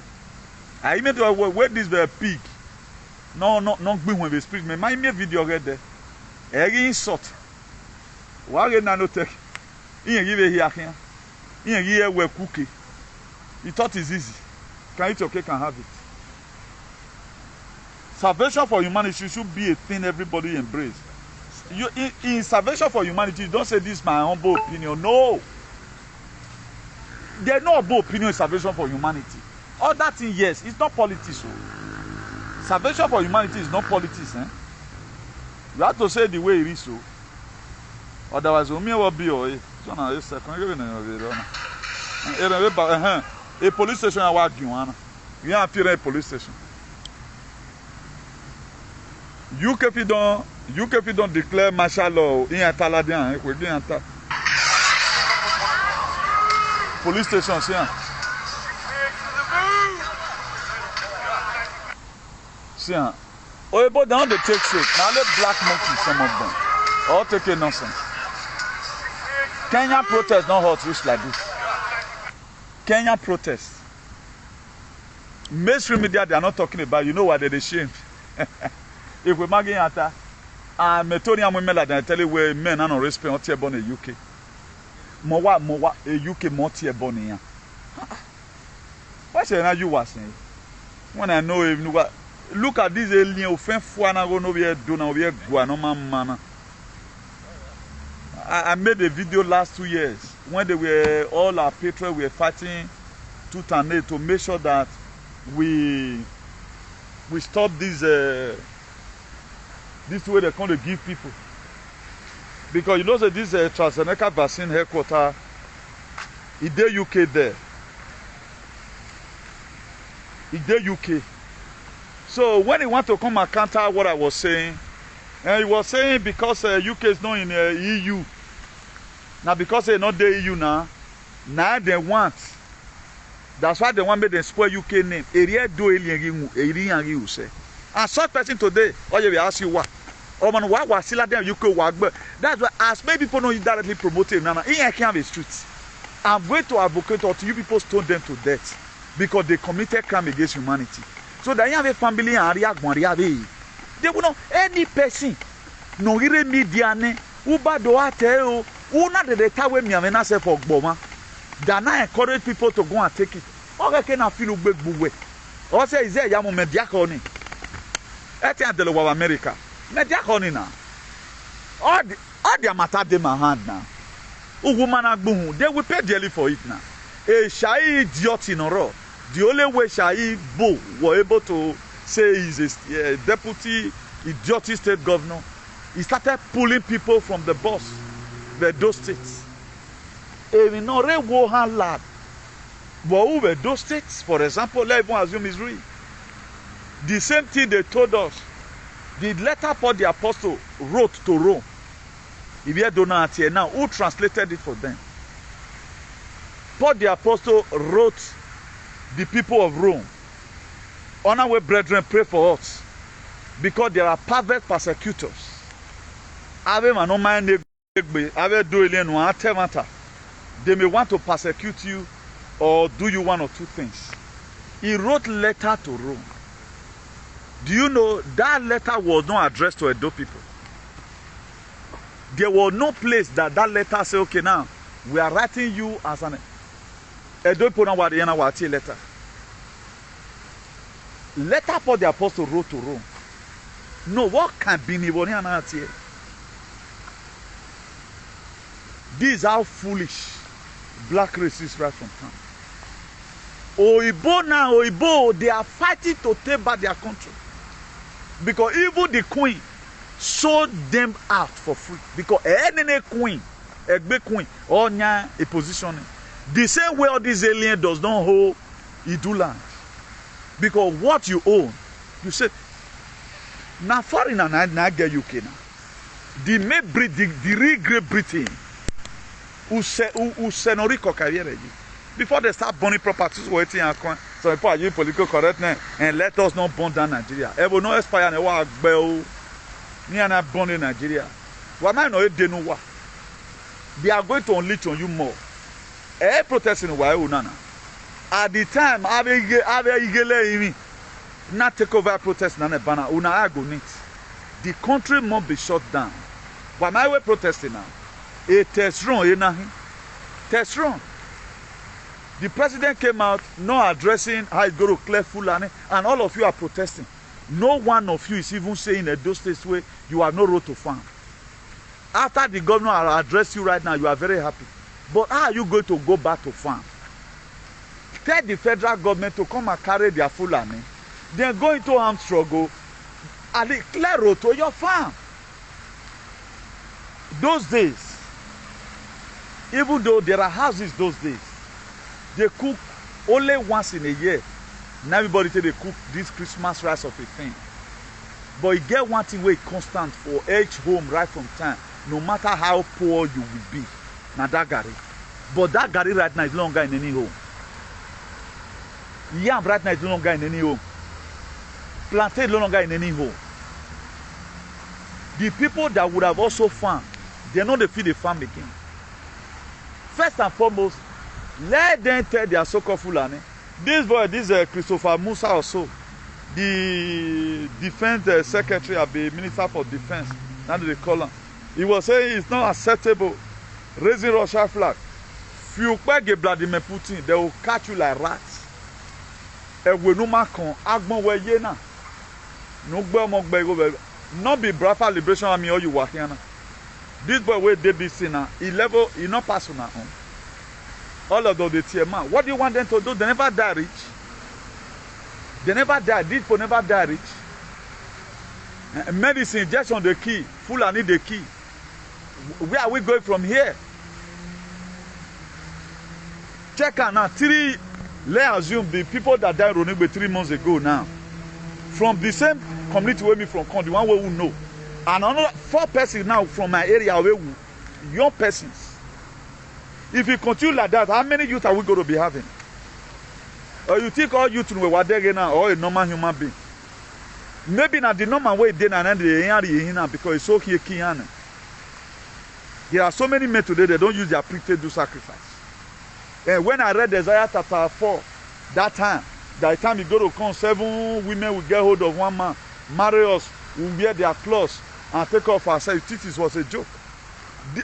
S1: I even to where this very pig. No, bring when we speak. Me my video right there. Every insult. Why get no take? You give it here. You give we cookie. You thought it's easy. Can eat your cake and have it. Salvation for humanity should be a thing everybody embrace. In salvation for humanity, you don't say this is my humble opinion. No. There's no humble opinion in salvation for humanity. All that thing, yes, it's not politics. Salvation for humanity is not politics. You have to say the way it is so. Otherwise, we will be a police station. You have to a police station. UK don't declare martial law in Taladian. Police station here. See, but they don't take shit. Now let black monkey some of them. All take a nonsense. Kenya protest not hot rich like this. Kenya protest. Mainstream media they are not talking about. You know what they're ashamed. If we magin ata, Metonian women like I tell you where men are not respect on born in UK. Mowa a UK more born here. What say now you was saying? When I know even what. Look at this alien offense for na go no be do na we go no man. I made a video last 2 years when they were all our patriots were fighting tooth and nail to make sure that we stop this way they come to give people, because you know that this AstraZeneca vaccine headquarters is the UK there. It's the UK. So when he want to come and counter what I was saying, and he was saying because UK is not in the EU, now because they're not the EU now they want. That's why they want me to spoil UK name. Area do alien you say. And such person today, or you will ask you what? Oh man, why was still there UK work? But that's why as many people know you directly promoting now. In I can't be streets. I'm going to advocate or to you people stone them to death because they committed crime against humanity. So that you have a family and they will know any person no really media ne uba do ate una de tawe mi amena se for gboma that na encourage people to go and take it. Okay na feel gbegbuwe. O say is ya mo media ko ni. Eti adelo wa America. Media ko ni na. All the matter dey my hand now. Woman agbuhun, they will pay dearly for it now. A shy idiot in a row. The only way Shai Bo were able to say he's a deputy idiotic state governor, he started pulling people from the bus, those states. Even no Wuhan lad, but who were those states? For example, let everyone assume is real. The same thing they told us. The letter Paul the Apostle wrote to Rome. If you don't know here now, who translated it for them? Paul the Apostle wrote the people of Rome, honor we brethren, pray for us, because there are pervert persecutors. They may want to persecute you or do you one or two things. He wrote letter to Rome. Do you know that letter was not addressed to Edo people? There was no place that letter say, okay, now we are writing you as an letter. Letter for the apostle wrote to Rome. No, what can be Nibonian here? This is how foolish black racists right from town. Oibo now, Oibo, they are fighting to take back their country. Because even the queen sold them out for free. Because any queen, a big queen, or a position. The same way all these aliens does not hold Idu land. Because what you own, you say, now foreigner now get UK now. The real Great Britain, who senorico career before they start burning properties, waiting and some people are using political correctness and let us not burn down Nigeria. It will not expire and walk bell near not burning Nigeria. What I know they know what they are going to unleash on you more. Protesting why unana. At the time, not take over protest na banner. Una go need. The country must be shut down. Why my way protesting now? A test run, test run. The president came out not addressing how it's going to clear Fulani, and all of you are protesting. No one of you is even saying that those states where you have no road to farm. After the governor address you right now, you are very happy. But how are you going to go back to farm? Tell the federal government to come and carry their Fulani. Then go into armed struggle and clear road to your farm. Those days, even though there are houses those days, they cook only once in a year. Now everybody say they cook this Christmas rice of a thing. But you get one thing where it's constant for each home right from time, no matter how poor you will be. Now that gari. But that gari right now is no longer in any home. Yam right now is no longer in any home. Plantain is no longer in any home. The people that would have also farmed, they know they feed the farm again. First and foremost, let them tell their so-called Fulani. This boy, Christopher Musa also, the defense secretary of the Minister for Defense, now they call him. He was saying it's not acceptable raising Russia flag. If you beg Vladimir Putin, they will catch you like rats. And we no macon, Agmon we yena. No not be Biafra Liberation Army or you were here. This boy where they be seen now, he not pass on our own. All of those the man. What do you want them to do? They never die rich. They never die. These people never die rich. Medicine just on the key. Full I need the key. Where are we going from here? Check out now. Let's assume the people that died only 3 months ago now. from the same community where me from come, the one where we know. And another 4 persons now from my area where we, young persons. If you continue like that, how many youth are we going to be having? Or you think all youth were there now, or a normal human being? Maybe not the normal way they and the because it's so here. There are so many men today that don't use their prick to do sacrifice. And when I read Isaiah chapter 4, that time you go to come, 7 women will get hold of one man, marry us, will wear their clothes, and take off ourselves. You think this was a joke?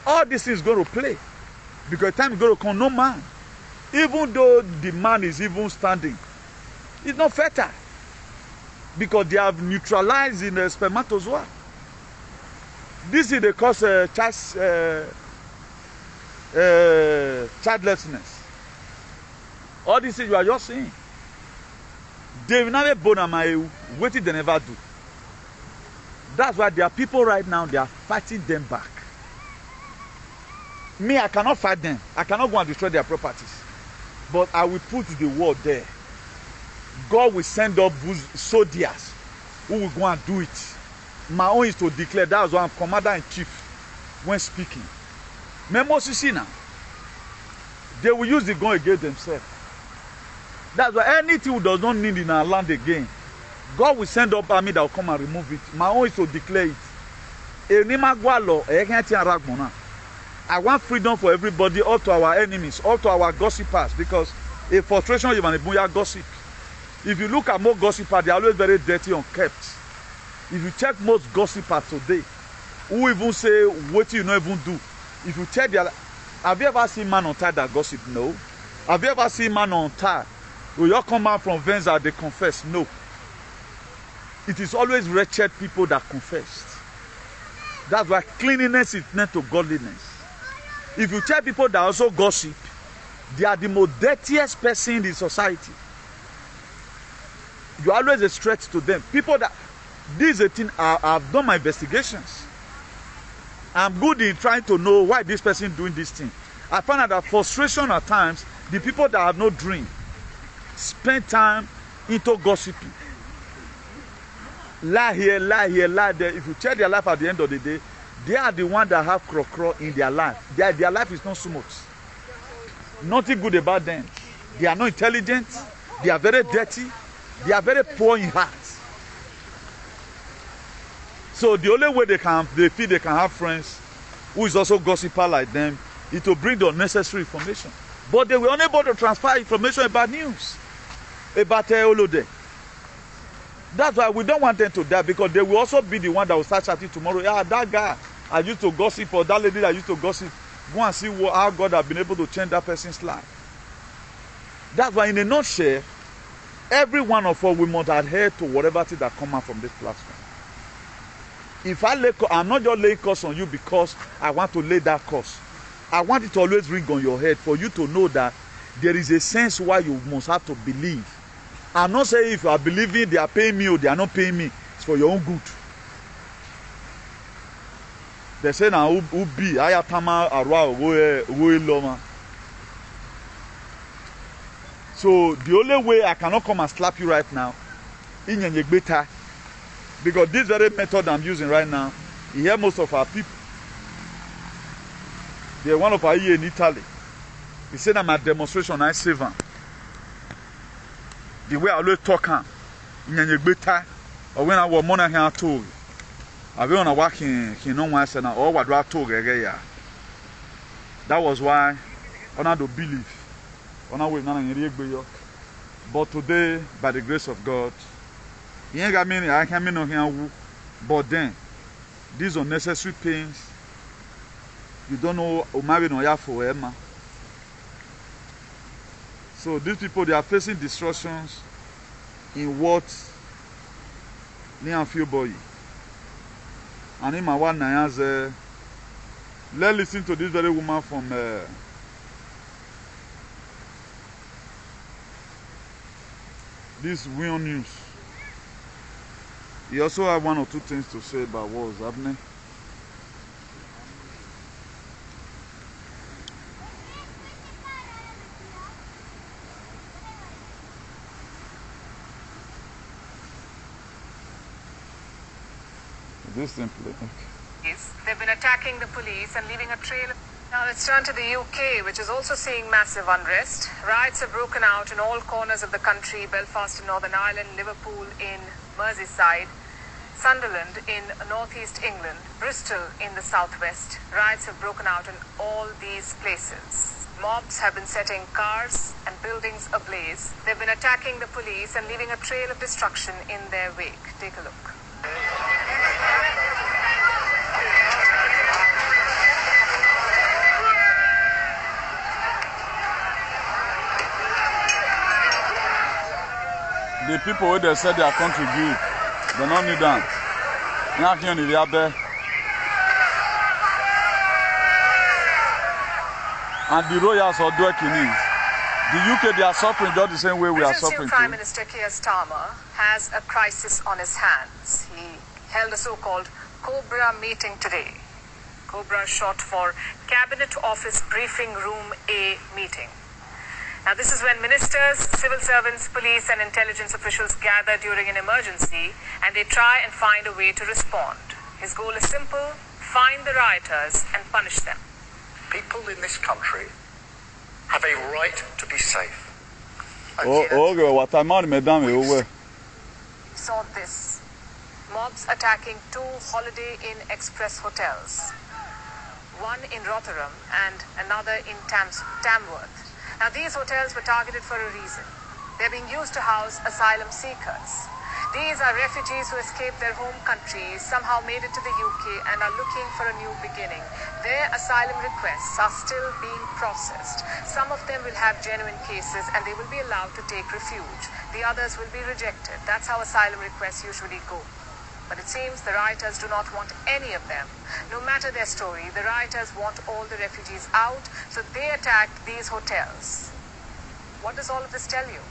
S1: All these things going to play. Because the time you go to come, no man. Even though the man is even standing, it's not fertile. Because they have neutralized in the spermatozoa. This is the cause childlessness. All these things you are just saying. They will never born a man, what did they never do? That's why there are people right now, they are fighting them back. Me, I cannot fight them. I cannot go and destroy their properties. But I will put the word there. God will send up soldiers who will go and do it. My own is to declare. That's why I'm commander-in-chief when speaking. See now, they will use the gun against themselves. That's why anything who does not need in our land again, God will send up army that will come and remove it. My own is to declare it. I want freedom for everybody, up to our enemies, up to our gossipers, because a frustration you want to gossip. If you look at most gossipers, they are always very dirty and kept. If you check most gossipers today, who even say what you not even do, if you check their, have you ever seen man on tie that gossip? No. Have you ever seen man on tie? Will you come out from veins that they confess? No. It is always wretched people that confess. That's why cleanliness is next to godliness. If you check people that also gossip, they are the most dirtiest person in the society. You are always a threat to them. People that, this is a thing, I've done my investigations. I'm good in trying to know why this person doing this thing. I found out that frustration at times, the people that have no dream, spend time into gossiping. Lie here, lie there. If you check their life at the end of the day, they are the ones that have crow in their life. Their life is not smooth. Nothing good about them. They are not intelligent. They are very dirty. They are very poor in heart. So the only way they feel they can have friends who is also gossiper like them is to bring the unnecessary information. But they were unable to transfer information about news, about Olode. That's why we don't want them to die, because they will also be the one that will start chatting tomorrow. Yeah, that guy I used to gossip, or that lady that used to gossip, go and see how God has been able to change that person's life. That's why, in a nutshell, every one of us, we must adhere to whatever thing that comes out from this platform. If I'm not just laying curse on you because I want to lay that curse. I want it to always ring on your head for you to know that there is a sense why you must have to believe. I'm not saying if you are believing they are paying me or they are not paying me, it's for your own good. They say now who be ayatama arwa wo loma. So the only way I cannot come and slap you right now, because this very method I'm using right now, you hear most of our people. They're one of our here in Italy. He said I'm at demonstration, I save them. The way I always talk, or when I was money here told, I be on a walking, he no one said, or what do I told again? That was why I don't believe. But today, by the grace of God, he ain't got many, I can't mean no here, but then these unnecessary pains, you don't know, maybe no ya for Emma. So these people, they are facing destructions in what near few boy. And in my one let's listen to this very woman from this Wion News. He also have one or two things to say about what was happening. This simply.
S10: They've been attacking the police and leaving a trail. Now let's turn to the UK, which is also seeing massive unrest. Riots have broken out in all corners of the country: Belfast in Northern Ireland, Liverpool in Merseyside, Sunderland in northeast England, Bristol in the southwest. Riots have broken out in all these places. Mobs have been setting cars and buildings ablaze. They've been attacking the police and leaving a trail of destruction in their wake. Take a look.
S1: The people where they said their country give, they don't need that. And the royals are doing it. The UK, they are suffering just the same way we are suffering.
S10: Prime Minister Keir Starmer has a crisis on his hands. He held a so-called COBRA meeting today. COBRA short for Cabinet Office Briefing Room A meeting. Now, this is when ministers, civil servants, police and intelligence officials gather during an emergency and they try and find a way to respond. His goal is simple: find the rioters and punish them.
S9: People in this country have a right to be safe.
S10: Saw this. Mobs attacking 2 Holiday Inn Express hotels. One in Rotherham and another in Tamworth. Now, these hotels were targeted for a reason. They're being used to house asylum seekers. These are refugees who escaped their home countries, somehow made it to the UK and are looking for a new beginning. Their asylum requests are still being processed. Some of them will have genuine cases and they will be allowed to take refuge. The others will be rejected. That's how asylum requests usually go. But it seems the rioters do not want any of them. No matter their story, the rioters want all the refugees out, so they attacked these hotels. What does all of this tell you?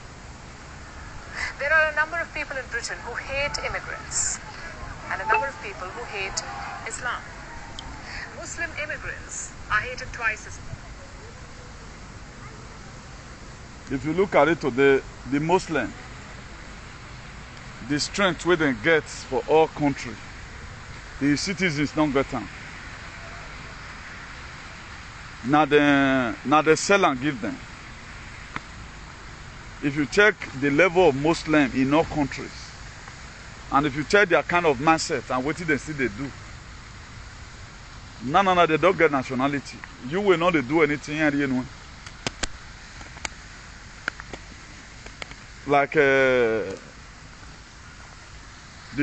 S10: There are a number of people in Britain who hate immigrants, and a number of people who hate Islam. Muslim immigrants are hated twice as much.
S1: If you look at it today, the Muslim, the strength where they get for all country, the citizens don't get them. Now they sell and give them. If you check the level of Muslim in all countries, and if you check their kind of mindset and what they see they do, no, they don't get nationality. You will not do anything here, you know. Like the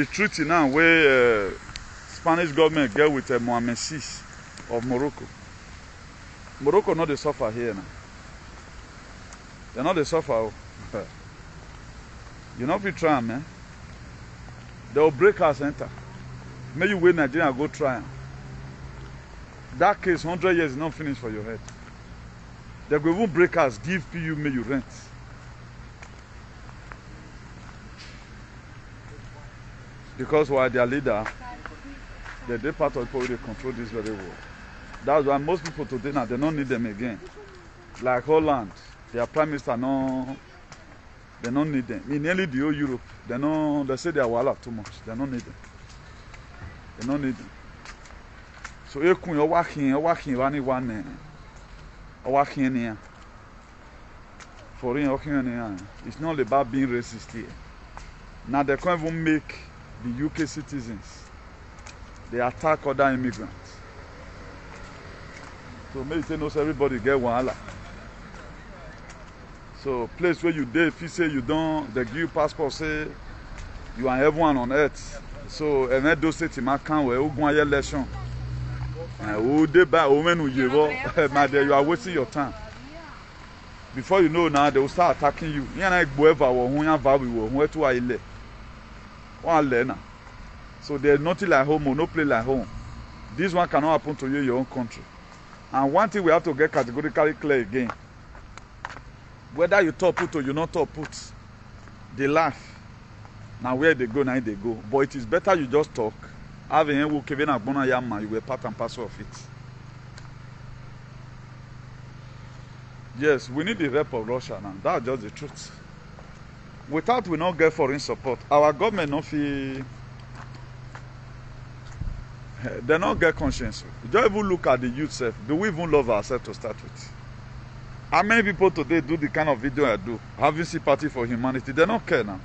S1: treaty now where Spanish government get with Mohammed VI of Morocco. Morocco not they suffer here now. They're not they suffer. You know if you try, man, they will break our center. May you wait Nigeria and go try. That case 100 years is not finished for your head. They will even break us, give you, may you rent. Because while their leader, they're part of the people they control this very well. That's why most people today now they don't need them again. Like Holland, their prime minister they don't need them. In nearly the whole Europe, they say they are wala too much. They don't need them. They don't need them. So you're working it's not about being racist here. Now they can't even make the UK citizens, they attack other immigrants. So maybe they know everybody get wahala. So place where you dey, if you say you don't, they give you passport, say you are everyone on earth. So and then those states ma can we go on election. And you are wasting your time. Before you know now, they will start attacking you. So there's nothing like home or no place like home. This one cannot happen to you in your own country. And one thing we have to get categorically clear again. Whether you top put or you not top put, they laugh. Now where they go, now they go. But it is better you just talk. You were part and parcel of it. Yes, we need the help of Russia now. That's just the truth. Without we not get foreign support, our government not feel They don't get conscience. Just even look at the youth self. Do we even love ourselves to start with? How many people today do the kind of video I do, having sympathy for humanity? They don't care now.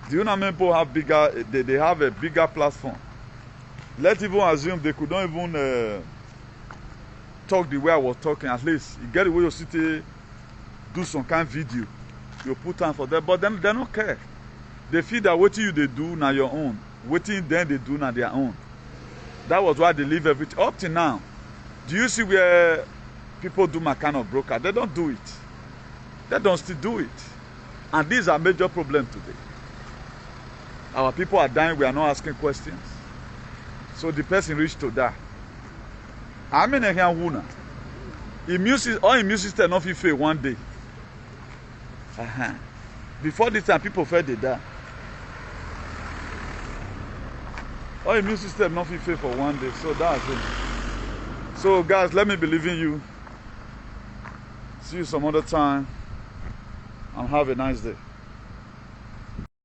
S1: Do you know how many people have bigger? They have a bigger platform. Let's even assume they could not even talk the way I was talking. At least you get the way you sit there, do some kind of video, you put time for them. But then they don't care. They feel that what you they do now your own. Waiting then they do now their own. That was why they leave everything up to now. Do you see where people do my kind of broker? They don't do it. They don't still do it. And these are major problems today. Our people are dying, we are not asking questions. So the person reached to die. I mean, all immune system not fail one day. Before this time, people felt they die. Our immune system not fail for one day, so that's it. So guys, let me believe in you. See you some other time, and have a nice day.